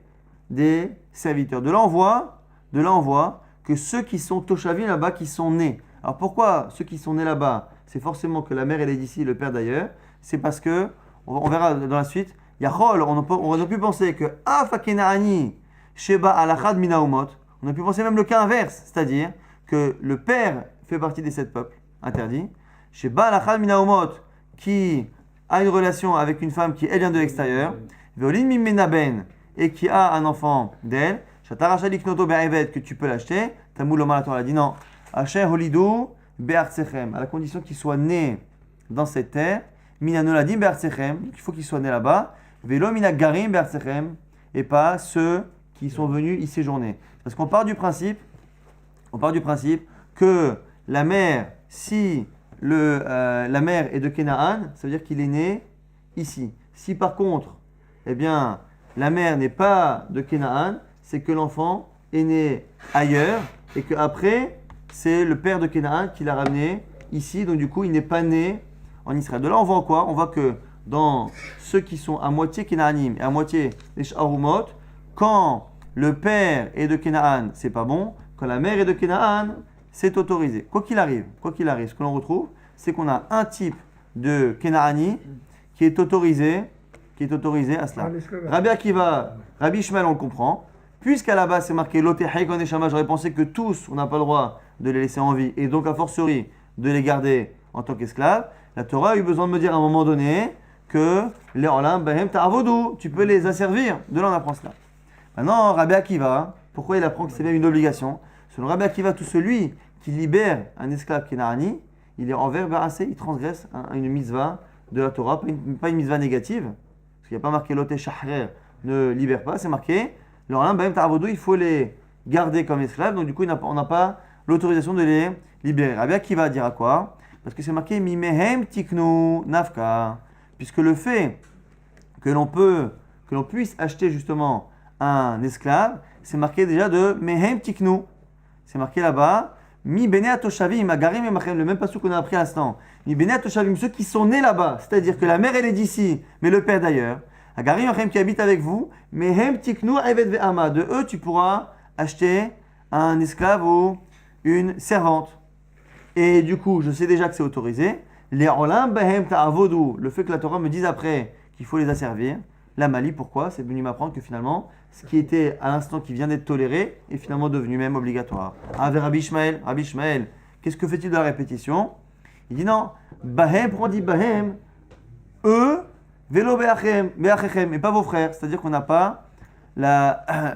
des serviteurs. De là, on voit que ceux qui sont toshavim là-bas, qui sont nés. Alors pourquoi ceux qui sont nés là-bas, c'est forcément que la mère elle est d'ici, le père d'ailleurs. C'est parce que, on verra dans la suite, Yachol, on aurait pu penser que Afa Kenaani, Sheba Alachad Minaumot, on a pu penser même le cas inverse, c'est-à-dire que le père fait partie des 7 peuples interdits. Sheba Alachad Minaumot, qui a une relation avec une femme qui elle vient de l'extérieur, Veolin Mimenaben, et qui a un enfant d'elle, Shataracha Liknoto Be'eved, que tu peux l'acheter, Tamul Omar la Torah a dit non, Asher Holidou Be'artsechem, à la condition qu'il soit né dans cette terre, Minanoladim Be'artsechem, il faut qu'il soit né là-bas, Velo Minagarim Be'artsechem, et pas ceux qui sont venus y séjourner. Parce qu'on part du principe que la mère, si la mère est de Kenaan, ça veut dire qu'il est né ici. Si par contre, eh bien, la mère n'est pas de Kénaan, c'est que l'enfant est né ailleurs et qu'après, c'est le père de Kénaan qui l'a ramené ici. Donc, du coup, il n'est pas né en Israël. De là, on voit quoi? On voit que dans ceux qui sont à moitié Kénaanim et à moitié les Sh'arumot, quand le père est de Kénaan, c'est pas bon. Quand la mère est de Kénaan, c'est autorisé. Quoi qu'il arrive, ce que l'on retrouve, c'est qu'on a un type de Kénaani qui est autorisé à cela. Rabbi Akiva, Rabbi Ishmael, on le comprend. Puisqu'à la base c'est marqué Lotehei Koneshama, j'aurais pensé que tous, on n'a pas le droit de les laisser en vie et donc a fortiori de les garder en tant qu'esclaves. La Torah a eu besoin de me dire à un moment donné que les Olam Bahem Ta'avodou, tu peux les asservir. De là on apprend cela. Maintenant, Rabbi Akiva, pourquoi il apprend que c'est même une obligation? Selon Rabbi Akiva, tout celui qui libère un esclave Kénaani, il est envers Barassé, il transgresse une mitzvah de la Torah, pas une mitzvah négative, parce qu'il n'y a pas marqué Loté Shahrer, ne libère pas, c'est marqué L'Olam Bahem Ta'avodou, il faut les garder comme esclaves, donc du coup on n'a pas l'autorisation de les libérer. Rabbi Akiva dira quoi? Parce que c'est marqué Mimehem Tiknu Nafka, puisque le fait que l'on puisse acheter justement un esclave, c'est marqué déjà de Mehem Tiknu. C'est marqué là-bas, Mi Bene Atoshavim, Agarim et Machem, le même passage qu'on a appris à l'instant. Mi Bene Atoshavim, ceux qui sont nés là-bas, c'est-à-dire que la mère elle est d'ici, mais le père d'ailleurs. Agarim et Machem qui habitent avec vous, Mehem Tiknu Eved Ve'ama, de eux tu pourras acheter un esclave ou une servante. Et du coup, je sais déjà que c'est autorisé. Les Olam Bahem Ta'avodou, le fait que la Torah me dise après qu'il faut les asservir. La Mali, pourquoi? C'est venu m'apprendre que finalement, ce qui était à l'instant qui vient d'être toléré est finalement devenu même obligatoire. Avec Rabbi Ishmael, qu'est-ce que fait-il de la répétition? Il dit non, Bahem, pourquoi on dit Bahem? Eux, Velo Be'achechem, et pas vos frères. C'est-à-dire qu'on n'a pas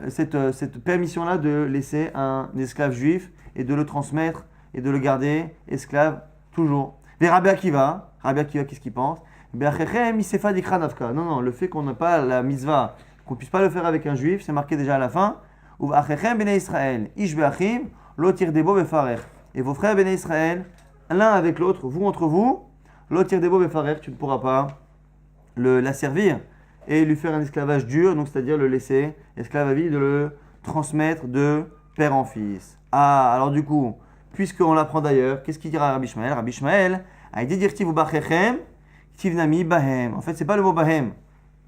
cette permission-là de laisser un esclave juif et de le transmettre et de le garder esclave toujours. Mais Rabbi Akiva, qu'est-ce qu'il pense? Non, le fait qu'on n'a pas la mitzvah, qu'on ne puisse pas le faire avec un juif, c'est marqué déjà à la fin. Et vos frères Béné Israël, l'un avec l'autre, vous entre vous, tu ne pourras pas la servir et lui faire un esclavage dur, donc c'est-à-dire le laisser esclave à vie, de le transmettre de père en fils. Ah, alors du coup, puisqu'on l'apprend d'ailleurs, qu'est-ce qu'il dira Rabbi Ishmael? Rabbi Ishmael a dit dirtiv bachechem, tivnami bahem. En fait, c'est pas le mot bahem,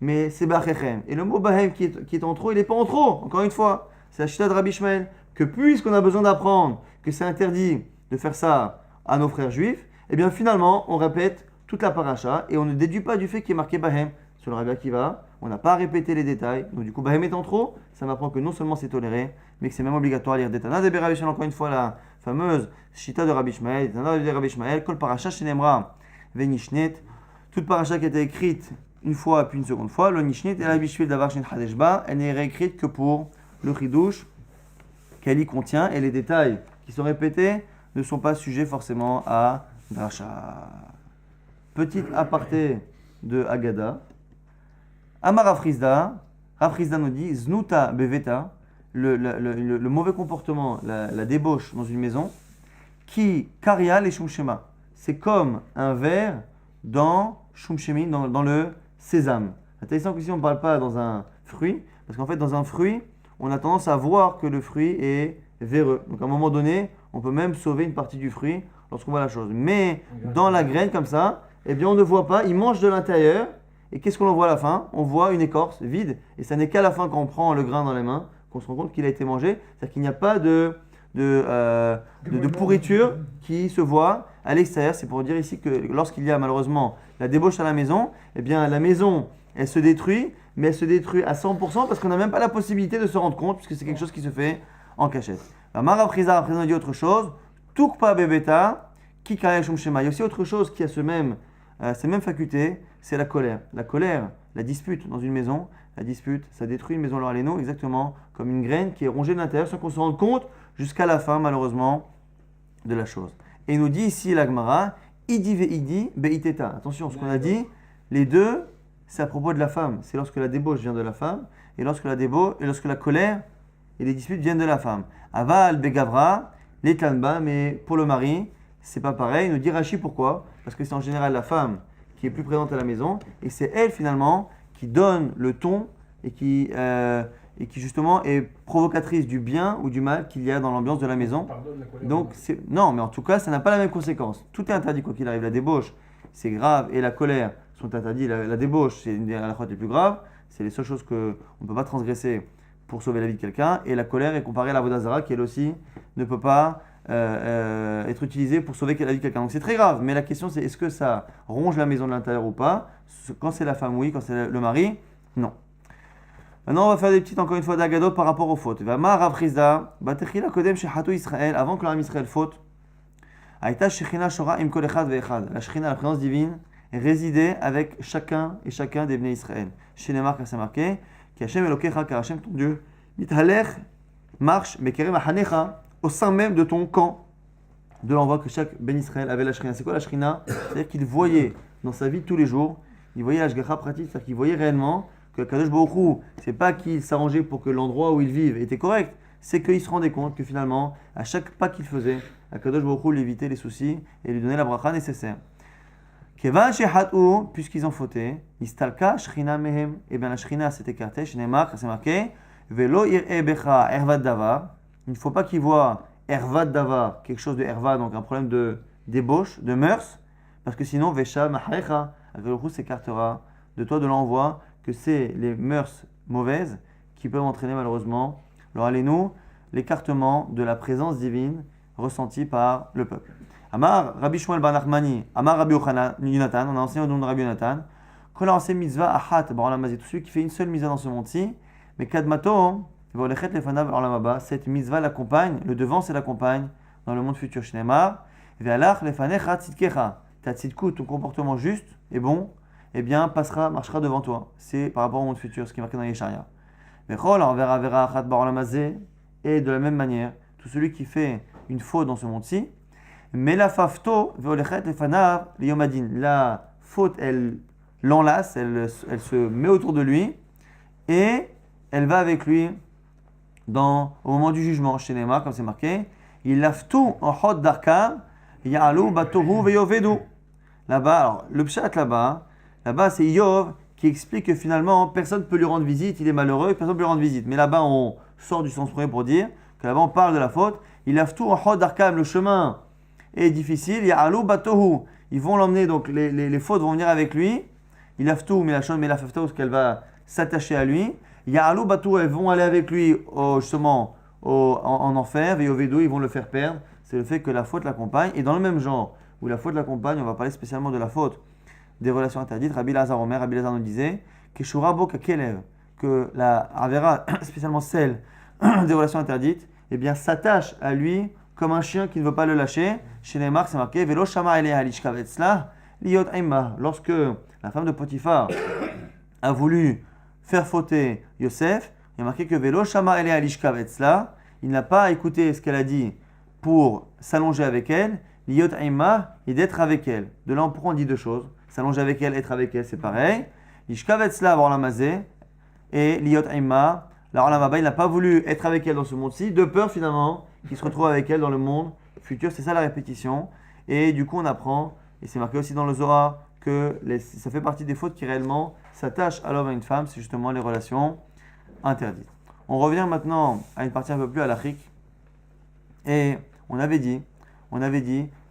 mais c'est bachechem. Et le mot bahem qui est en trop, il n'est pas en trop. Encore une fois, c'est la chita de Rabbi Ishmael que puisqu'on a besoin d'apprendre que c'est interdit de faire ça à nos frères juifs, eh bien finalement, on répète toute la paracha et on ne déduit pas du fait qu'il est marqué bahem. Sur le Rabbi Akiva, on n'a pas répété les détails. Donc du coup, bahem étant trop, ça m'apprend que non seulement c'est toléré, mais que c'est même obligatoire à lire des Tana de Rabbi Ishmael, encore une fois la fameuse chita de Rabbi Ishmael, Tana de Rabbi Ishmael, kol paracha shenemra venishnet, toute paracha qui a été écrite une fois puis une seconde fois, le nishnet et la bishvil davar shen hadeshba, elle n'est réécrite que pour le chidouche qu'elle y contient, et les détails qui sont répétés ne sont pas sujets forcément à dracha. Petite aparté de Haggadah. Amar Rafrizda nous dit Znuta beveta, le mauvais comportement, la débauche dans une maison, qui karia les shumshema. C'est comme un verre dans shumshemi, dans le sésame. Intéressant qu'ici on ne parle pas dans un fruit, parce qu'en fait dans un fruit, on a tendance à voir que le fruit est véreux. Donc à un moment donné, on peut même sauver une partie du fruit lorsqu'on voit la chose. Mais dans la graine comme ça, eh bien on ne voit pas, il mange de l'intérieur. Et qu'est-ce qu'on voit à la fin? On voit une écorce vide. Et ça n'est qu'à la fin, quand on prend le grain dans les mains, qu'on se rend compte qu'il a été mangé. C'est-à-dire qu'il n'y a pas de pourriture qui se voit à l'extérieur. C'est pour dire ici que lorsqu'il y a malheureusement la débauche à la maison, eh bien la maison, elle se détruit, mais elle se détruit à 100% parce qu'on n'a même pas la possibilité de se rendre compte, puisque c'est quelque chose qui se fait en cachette. Maraprisa dit autre chose. Tukpa bebeta, kikaya shumshema. Il y a aussi autre chose qui a ces mêmes facultés, c'est la colère. La colère, la dispute dans une maison, la dispute, ça détruit une maison l'orléno exactement comme une graine qui est rongée de l'intérieur sans qu'on se rende compte jusqu'à la fin, malheureusement, de la chose. Et il nous dit ici la Gemara, idi ve'idi be'iteta. Attention, ce qu'on a dit, les deux, c'est à propos de la femme. C'est lorsque la débauche vient de la femme et lorsque la colère et les disputes viennent de la femme. Aval begavra, les tanba, mais pour le mari, c'est pas pareil. Il nous dit Rashi pourquoi? Parce que c'est en général la femme qui est plus présente à la maison et c'est elle finalement qui donne le ton et qui justement est provocatrice du bien ou du mal qu'il y a dans l'ambiance de la maison. Pardonne la colère. Donc, non, mais en tout cas, ça n'a pas la même conséquence. Tout est interdit quoi qu'il arrive. La débauche, c'est grave, et la colère sont interdits. La débauche, c'est une des halachot les plus graves. C'est les seules choses qu'on ne peut pas transgresser pour sauver la vie de quelqu'un. Et la colère est comparée à la avodah zara, qui elle aussi ne peut pas être utilisée pour sauver la vie de quelqu'un. Donc c'est très grave. Mais la question, c'est est-ce que ça ronge la maison de l'intérieur ou pas? Quand c'est la femme, oui. Quand c'est le mari, non. Maintenant, on va faire des petites, encore une fois, d'agadot par rapport aux fautes. Vama Rav Chizda, Batechila Kodem Shechatou Israël, avant que l'âme Israël faute, Aïta Shechina Shora Im Kol Echad Ve'echad. La Shechina, la présence divine, résidait avec chacun et chacun des Bnei Israël. Chez les marques, c'est marqué, Ki Hashem Elokecha, car Hashem, ton Dieu, Mithalech, marche, Mekerem Ahanecha, au sein même de ton camp. De l'envoi que chaque Ben Israël avait la Shechina. C'est quoi la Shechina? C'est-à-dire qu'il voyait dans sa vie de tous les jours, il voyait la Shgacha pratique, c'est-à-dire qu'il voyait réellement que Kadosh Baruch Hu, c'est pas qu'il s'arrangeait pour que l'endroit où il vive était correct, c'est qu'il se rendait compte que finalement, à chaque pas qu'il faisait, Kadosh Baruch Hu lui évitait les soucis et lui donnait la bracha nécessaire. Kevan shehatu, puisqu'ils ont fauté, istalka shrina mehem, et bien la shrina s'est écartée, shnemak, c'est marqué, velo ir'e becha ervad davar, il ne faut pas qu'il voit ervad davar, quelque chose de erva, donc un problème de débauche, de mœurs, parce que sinon, vesha maharecha, Kadosh Baruch Hu s'écartera de toi, de l'envoi, que c'est les mœurs mauvaises qui peuvent entraîner malheureusement, alors allez-nous, l'écartement de la présence divine ressentie par le peuple. Amar Rabbi Shmuel Bar Nachmani, Amar Rabbi Yonatan, on a enseigné au nom de Rabbi Yonatan, qu'on a enseigné mitzvah ahat ba'olam, tout celui qui fait une seule mitzvah dans ce monde-ci, mais kadmato, v'olechet lefanav ba'olam haba, cette mitzvah l'accompagne, le devant c'est l'accompagne dans le monde futur. Shneimar, ve'alach lefanecha tzidkecha, ta tzidku, ton comportement juste et bon, eh bien, marchera devant toi. C'est par rapport au monde futur, ce qui est marqué dans les Yesharia. Et de la même manière, tout celui qui fait une faute dans ce monde-ci, la faute, elle l'enlace, elle se met autour de lui, et elle va avec lui au moment du jugement. Chez Neymar, comme c'est marqué, il lave tout en hot darkam, ya'alu batohu veyovedu. Là-bas, alors, le pshat là-bas, c'est Yov qui explique que finalement, personne ne peut lui rendre visite, il est malheureux, personne ne peut lui rendre visite. Mais là-bas, on sort du sens premier pour dire que là-bas, on parle de la faute. Il lave tout en Hod Arkam, le chemin est difficile. Il y a Alou Batohu, ils vont l'emmener, donc les fautes vont venir avec lui. Il lave tout, mais la chose, mais la faute, parce qu'elle va s'attacher à lui. Il y a Alou Batohu, elles vont aller avec lui justement en enfer, et au Védou, ils vont le faire perdre. C'est le fait que la faute l'accompagne. Et dans le même genre où la faute l'accompagne, on va parler spécialement de la faute des relations interdites. Rabbi Lazar Omer, Rabbi Lazar nous disait que la Avera, spécialement celle des relations interdites, eh bien s'attache à lui comme un chien qui ne veut pas le lâcher. Chez les marques, c'est marqué Velo Shama Elea Lishkavetzla Liot Aima. Lorsque la femme de Potiphar a voulu faire fauter Yosef, il est marqué que Velo Shama Elea Lishkavetzla, il n'a pas écouté ce qu'elle a dit pour s'allonger avec elle. Liot Aima, et d'être avec elle. De là, pourquoi on dit deux choses? S'allonger avec elle, être avec elle, c'est pareil. Ishkavetzla avoir la mazé et liot aima. La olamaba, il n'a pas voulu être avec elle dans ce monde-ci, de peur finalement qu'il se retrouve avec elle dans le monde futur. C'est ça la répétition. Et du coup, on apprend, et c'est marqué aussi dans le Zohar, que ça fait partie des fautes qui réellement s'attachent à l'homme et à une femme, c'est justement les relations interdites. On revient maintenant à une partie un peu plus halachique. Et on avait dit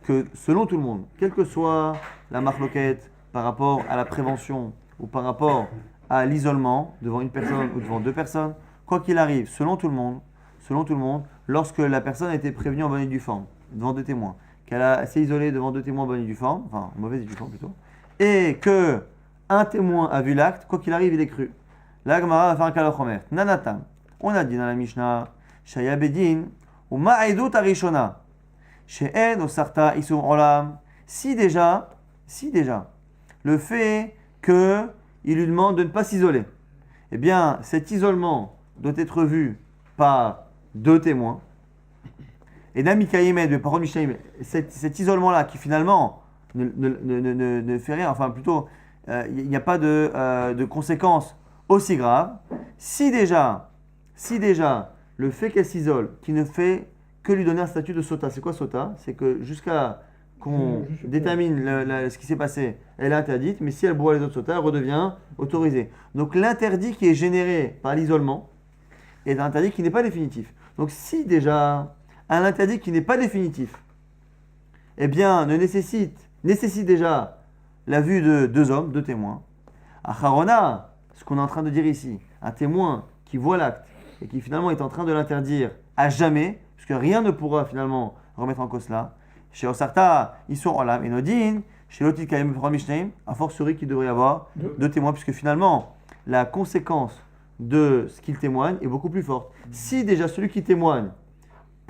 que selon tout le monde, quelle que soit la marloquette par rapport à la prévention ou par rapport à l'isolement devant une personne ou devant deux personnes, quoi qu'il arrive, selon tout le monde, lorsque la personne a été prévenue en bonne et due forme, devant deux témoins, qu'elle s'est isolée devant deux témoins en bonne et due forme, enfin en mauvaise et due forme plutôt, et que un témoin a vu l'acte, quoi qu'il arrive, il est cru. La Gemara va faire un kalochomer. Nanatam. On a dit dans la Mishnah, Shaya Bedin, ou Ma'edut Arishona. She'en Osarta Isum Olam. Si déjà, le fait qu'il lui demande de ne pas s'isoler, eh bien, cet isolement doit être vu par deux témoins. Et Namikayemed, mais par contre, cet isolement-là, qui finalement ne fait rien, enfin plutôt, il n'y a pas de conséquences aussi graves. Si déjà, le fait qu'elle s'isole, qui ne fait que lui donner un statut de sota, c'est quoi sota? C'est que jusqu'à qu'on Je suppose. détermine ce qui s'est passé, elle est interdite, mais si elle boit les autres sotas, elle redevient autorisée. Donc l'interdit qui est généré par l'isolement est un interdit qui n'est pas définitif. Donc si déjà un interdit qui n'est pas définitif, eh bien nécessite déjà la vue de deux hommes, deux témoins. À Harona, ce qu'on est en train de dire ici, un témoin qui voit l'acte et qui finalement est en train de l'interdire à jamais, puisque rien ne pourra finalement remettre en cause cela. Chez Osarta, ils sont Olam et Nodin. Chez Lotit Kayem Mishnayim, a fortiori qu'il devrait y avoir deux témoins, puisque finalement, la conséquence de ce qu'il témoigne est beaucoup plus forte. Si déjà celui qui témoigne,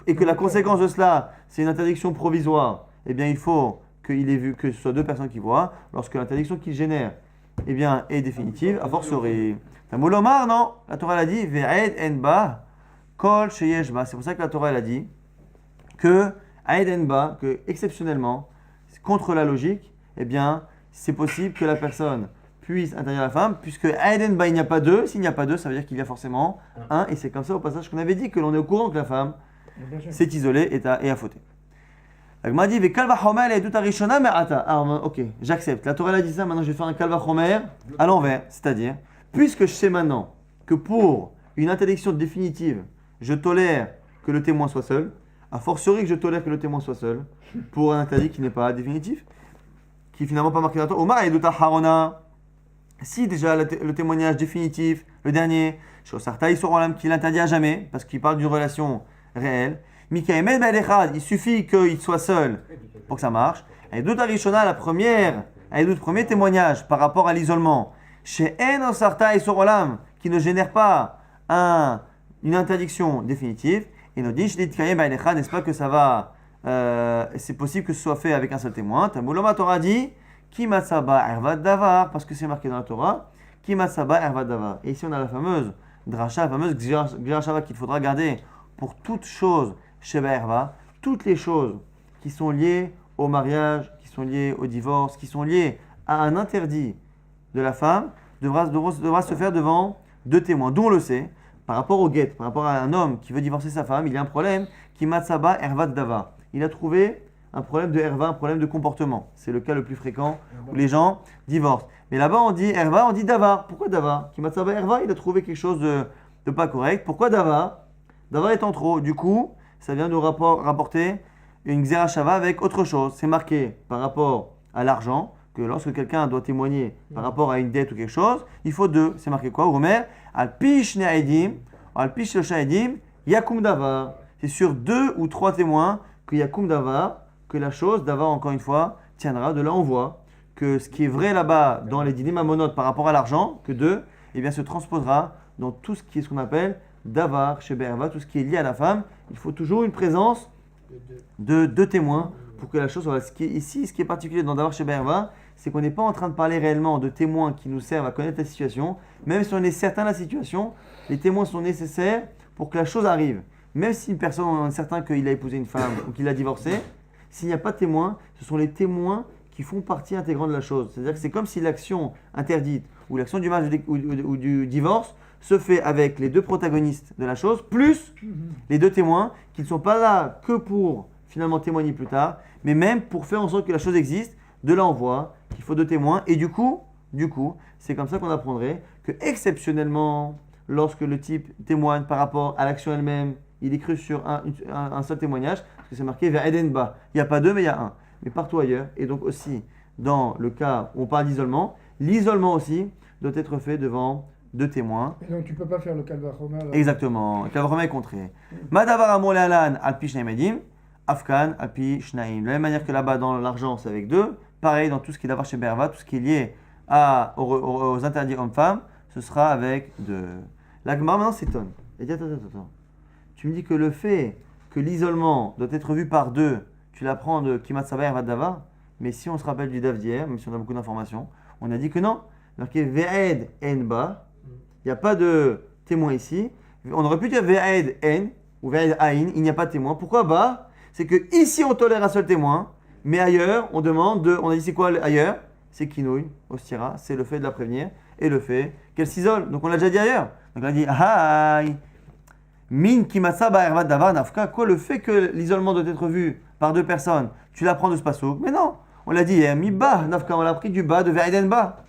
et que la conséquence de cela, c'est une interdiction provisoire, eh bien il faut qu'il ait vu que ce soit deux personnes qui voient, lorsque l'interdiction qu'il génère eh bien, est définitive, a fortiori. Tamoulomar, non, la Torah l'a dit, Ve'ed en ba, kol sheyesh ba. C'est pour ça que la Torah elle a dit que Aed en ba, que exceptionnellement, contre la logique, eh bien, c'est possible que la personne puisse interdire la femme, puisque Aed en ba, il n'y a pas deux. S'il n'y a pas deux, ça veut dire qu'il y a forcément un, et c'est comme ça au passage qu'on avait dit que l'on est au courant que la femme s'est isolée et a fauté. Elle m'a dit, ok, j'accepte. La Torah a dit ça, maintenant je vais faire un kalvachomer à l'envers. C'est-à-dire, puisque je sais maintenant que pour une interdiction définitive, je tolère que le témoin soit seul, a fortiori que je tolère que le témoin soit seul, pour un interdit qui n'est pas définitif, qui n'est finalement pas marqué dans la Torah. Omar et Douta Harona, si déjà le témoignage définitif, le dernier, Shosarta Isoralam, qui l'interdit à jamais, parce qu'il parle d'une relation réelle, il suffit qu'il soit seul pour que ça marche. Et Douta Rishona, le premier témoignage par rapport à l'isolement, chez En Osarta Isoralam, qui ne génère pas une interdiction définitive, et nous dit, n'est-ce pas que ça va, c'est possible que ce soit fait avec un seul témoin. Tamouloma Torah dit, Kimatsaba Ervad Davar, parce que c'est marqué dans la Torah, Kimatsaba Ervad Davar. Et ici on a la fameuse dracha, la fameuse Gzirashava qu'il faudra garder pour toute chose Sheba Erva, toutes les choses qui sont liées au mariage, qui sont liées au divorce, qui sont liées à un interdit de la femme, devra se faire devant deux témoins, dont on le sait. Par rapport au guet, par rapport à un homme qui veut divorcer sa femme, il y a un problème qui matsaba ervat dava. Il a trouvé un problème de erva, un problème de comportement. C'est le cas le plus fréquent où les gens divorcent. Mais là-bas, on dit erva, on dit davar. Pourquoi davar? Qui matsaba erva, il a trouvé quelque chose de pas correct. Pourquoi davar? Davar étant trop. Du coup, ça vient nous rapporter une xerashava avec autre chose. C'est marqué par rapport à l'argent, que lorsque quelqu'un doit témoigner par rapport à une dette ou quelque chose, il faut deux. C'est marqué quoi? Omer, al-pish ne'edim, al-pish le-sha'edim, yakum davar. C'est sur deux ou trois témoins que yakum davar, que la chose, davar encore une fois, tiendra. De là on voit que ce qui est vrai là-bas dans les dinim amonotes par rapport à l'argent, que deux, eh bien se transposera dans tout ce qui est ce qu'on appelle davar, chez Berva, tout ce qui est lié à la femme. Il faut toujours une présence de deux témoins pour que la chose soit. Ce qui est particulier dans davar chez Berva, c'est qu'on n'est pas en train de parler réellement de témoins qui nous servent à connaître la situation. Même si on est certain de la situation, les témoins sont nécessaires pour que la chose arrive. Même si une personne, on est certain qu'il a épousé une femme ou qu'il a divorcé, s'il n'y a pas de témoins, ce sont les témoins qui font partie intégrante de la chose. C'est-à-dire que c'est comme si l'action interdite ou l'action du mariage ou du divorce se fait avec les deux protagonistes de la chose, plus les deux témoins qui ne sont pas là que pour finalement témoigner plus tard, mais même pour faire en sorte que la chose existe. De là on voit qu'il faut deux témoins et du coup, c'est comme ça qu'on apprendrait que exceptionnellement, lorsque le type témoigne par rapport à l'action elle-même, il est cru sur un seul témoignage, parce que c'est marqué vers Edenba. Il n'y a pas deux, mais il y a un. Mais partout ailleurs, et donc aussi dans le cas où on parle d'isolement, l'isolement aussi doit être fait devant deux témoins. Et donc tu ne peux pas faire le kalvachoma. Exactement, le kalvachoma est contré. Madavar amol alan alpi shnaim edim, afkan alpi shnaim. De la même manière que là-bas dans l'argent c'est avec deux, pareil dans tout ce qui est d'avoir chez Berva, tout ce qui est lié aux interdits hommes-femmes, ce sera avec deux. La Gemara maintenant s'étonne. Elle dit attends. Tu me dis que le fait que l'isolement doit être vu par deux, tu l'apprends de Kimat Saba Ervat Davar, mais si on se rappelle du Dav d'hier, même si on a beaucoup d'informations, on a dit que non. Marqué Ve'ed En Ba, il n'y a pas de témoin ici. On aurait pu dire Ve'ed En ou Ve'ed Ain, il n'y a pas de témoin. Pourquoi Ba? C'est que ici on tolère un seul témoin, mais ailleurs on demande on a dit c'est quoi ailleurs? C'est Kinouï, Ostira, c'est le fait de la prévenir et le fait qu'elle s'isole. Donc on l'a déjà dit ailleurs. Donc on a dit Min kimatsa ba ervat davar nafka. Quoi, le fait que l'isolement doit être vu par deux personnes, tu l'apprends de ce passouk? Mais non, on l'a dit, mi ba nafka, on l'a pris du ba de Ve'iden ba.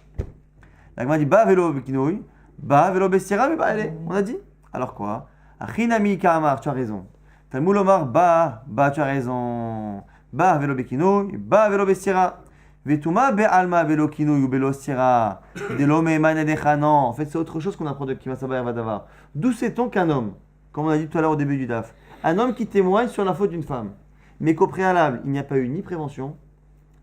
La Gemara dit ba velo bekinouï, ba velo bestira, mais ba elle est. On a dit. Alors quoi? Achinami kamar, tu as raison. Talmud Omar ba, tu as raison. Ba velo bekinouï, ba velo bestira. Vetuma be'alma velo kinouï ou velo stira. Delo me'eman edecha. Non, en fait, c'est autre chose qu'on apprend de kimatsa ba ervat davar. D'où sait-on qu'un homme, comme on a dit tout à l'heure au début du DAF, un homme qui témoigne sur la faute d'une femme, mais qu'au préalable, il n'y a pas eu ni prévention,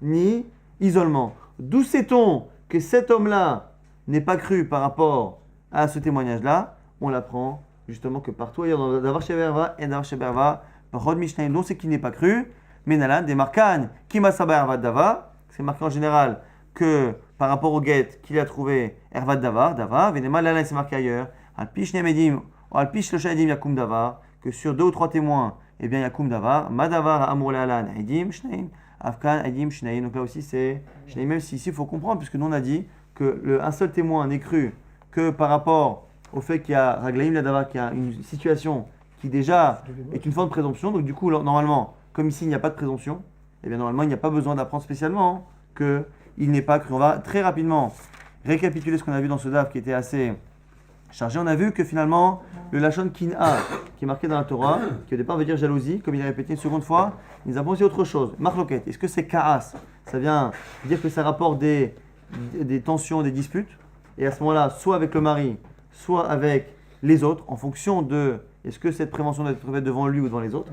ni isolement. D'où sait-on que cet homme-là n'est pas cru par rapport à ce témoignage-là? On l'apprend justement que partout ailleurs dans Davar Sheberva et Davar Sheberva, Rod Mishnah, donc c'est qu'il n'est pas cru, mais Nalan, des marcanes, Kimasa ba ervat davar, c'est marqué en général que par rapport au guet qu'il a trouvé ervat davar, Venema Lala, c'est marqué ailleurs, Alpish Nemedim, ou Alpish Loshadim Yakum davar, que sur deux ou trois témoins, eh bien Yakum davar, Madavar Amur Lalan, Edim Shneim, Afkan Edim Shneim, donc là aussi c'est Shneim, même si ici il faut comprendre, puisque nous on a dit que un seul témoin n'est cru que par rapport au fait qu'il y a Raglaim Ladavar, qu'il y a une situation qui déjà est une forme de présomption, donc du coup normalement, comme ici il n'y a pas de présomption, eh bien normalement il n'y a pas besoin d'apprendre spécialement qu'il n'est pas cru. On va très rapidement récapituler ce qu'on a vu dans ce DAF qui était assez chargé. On a vu que finalement le Lachon Kin'a qui est marqué dans la Torah, qui au départ veut dire jalousie, comme il est répété une seconde fois, il nous apprend aussi autre chose. Marloquet, est-ce que c'est Ka'as? Ça vient dire que ça rapporte des tensions, des disputes, et à ce moment-là, soit avec le mari, soit avec les autres, en fonction de est-ce que cette prévention doit être faite devant lui ou devant les autres.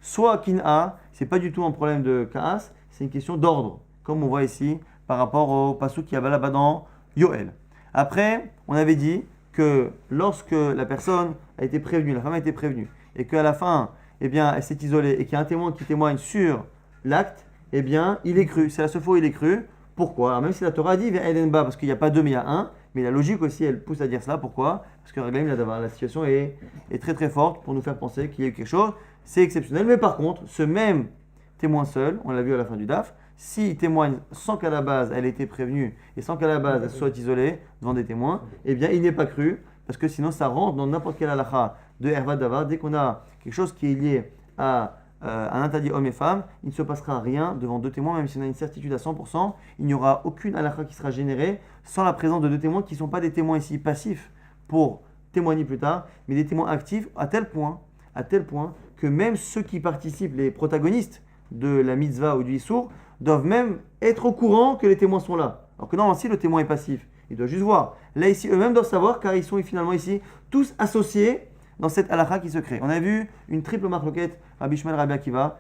Soit Kin'a, c'est pas du tout un problème de Ka'as, c'est une question d'ordre, comme on voit ici par rapport au passouk qui y a là-bas dans Yoel. Après, on avait dit que lorsque la personne a été prévenue, la femme a été prévenue, et qu'à la fin, eh bien, elle s'est isolée, et qu'il y a un témoin qui témoigne sur l'acte, eh bien, il est cru. C'est la seule fois où il est cru. Pourquoi? Alors, même si la Torah dit Ve'edenba, parce qu'il n'y a pas deux, mais il y a un, mais la logique aussi, elle pousse à dire cela. Pourquoi? Parce que la situation est très très forte pour nous faire penser qu'il y a eu quelque chose. C'est exceptionnel. Mais par contre, ce même témoin seul, on l'a vu à la fin du DAF, s'il témoigne sans qu'à la base elle ait été prévenue et sans qu'à la base elle soit isolée devant des témoins, eh bien il n'est pas cru, parce que sinon ça rentre dans n'importe quel halakha de ervat davar. Dès qu'on a quelque chose qui est lié à un interdit homme et femme, il ne se passera rien devant deux témoins, même si on a une certitude à 100%, il n'y aura aucune halakha qui sera générée sans la présence de deux témoins qui ne sont pas des témoins ici passifs pour témoigner plus tard, mais des témoins actifs à tel point que même ceux qui participent, les protagonistes de la mitzvah ou du issour, doivent même être au courant que les témoins sont là. Alors que non, si le témoin est passif, il doit juste voir. Là ici, eux-mêmes doivent savoir, car ils sont finalement ici tous associés dans cette halakha qui se crée. On a vu une triple marloquette, Rabbi Shmuel, Rabbi Akiva,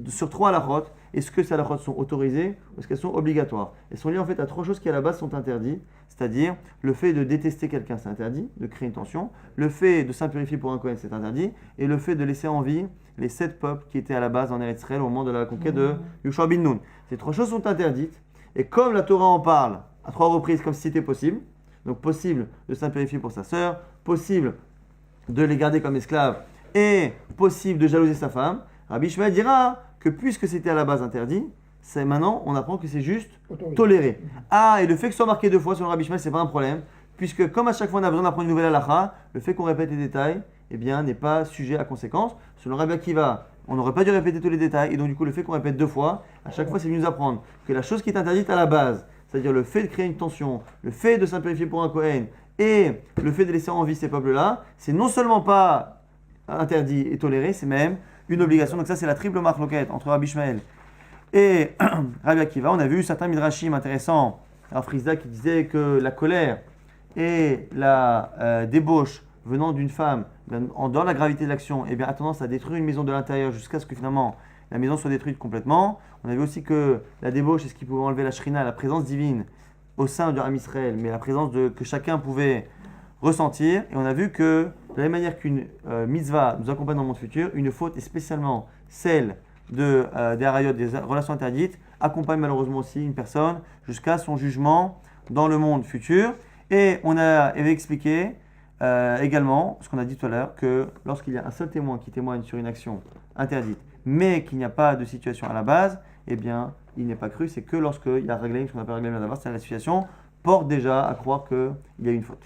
sur trois halakhot. Est-ce que ces halakhot sont autorisées ou est-ce qu'elles sont obligatoires? Elles sont liées en fait à trois choses qui à la base sont interdites, c'est-à-dire le fait de détester quelqu'un, c'est interdit, de créer une tension, le fait de s'impurifier pour un Kohen, c'est interdit, et le fait de laisser en vie les 7 peuples qui étaient à la base en Eretz Israël au moment de la conquête de Yoshua bin Nun. Ces trois choses sont interdites, et comme la Torah en parle à 3 reprises comme si c'était possible, donc possible de s'impurifier pour sa sœur, possible de les garder comme esclaves, et possible de jalouser sa femme, Rabbi Shmuel dira que puisque c'était à la base interdit, c'est maintenant on apprend que c'est juste toléré. Ah, et le fait que ce soit marqué 2 fois selon Rabbi Shmuel, c'est pas un problème, puisque comme à chaque fois on a besoin d'apprendre une nouvelle halakha, le fait qu'on répète les détails, eh bien, n'est pas sujet à conséquence. Selon Rabbi Akiva, on n'aurait pas dû répéter tous les détails, et donc du coup le fait qu'on répète 2 fois, à chaque fois c'est venu nous apprendre que la chose qui est interdite à la base, c'est-à-dire le fait de créer une tension, le fait de s'impurifier pour un Kohen, et le fait de laisser en vie ces peuples-là, c'est non seulement pas interdit et toléré, c'est même une obligation. Donc ça c'est la triple marloquette entre Rabbi Shmuel et Rabbi Akiva. On a vu certains midrashim intéressants, Rav Frisda qui disait que la colère et la débauche venant d'une femme en dehors de la gravité de l'action, eh bien, a tendance à détruire une maison de l'intérieur jusqu'à ce que finalement la maison soit détruite complètement. On a vu aussi que la débauche est ce qui pouvait enlever la shrina, la présence divine au sein de Ham Israël, mais la présence que chacun pouvait ressentir. Et on a vu que de la même manière qu'une mitzvah nous accompagne dans le monde futur, une faute, et spécialement celle des harayot, des relations interdites, accompagne malheureusement aussi une personne jusqu'à son jugement dans le monde futur. Et on avait expliqué également, ce qu'on a dit tout à l'heure, que lorsqu'il y a un seul témoin qui témoigne sur une action interdite, mais qu'il n'y a pas de situation à la base, eh bien, il n'est pas cru. C'est que lorsqu'il y a réglaim, ce qu'on appelle réglaim d'avance, c'est la situation porte déjà à croire qu'il y a une faute.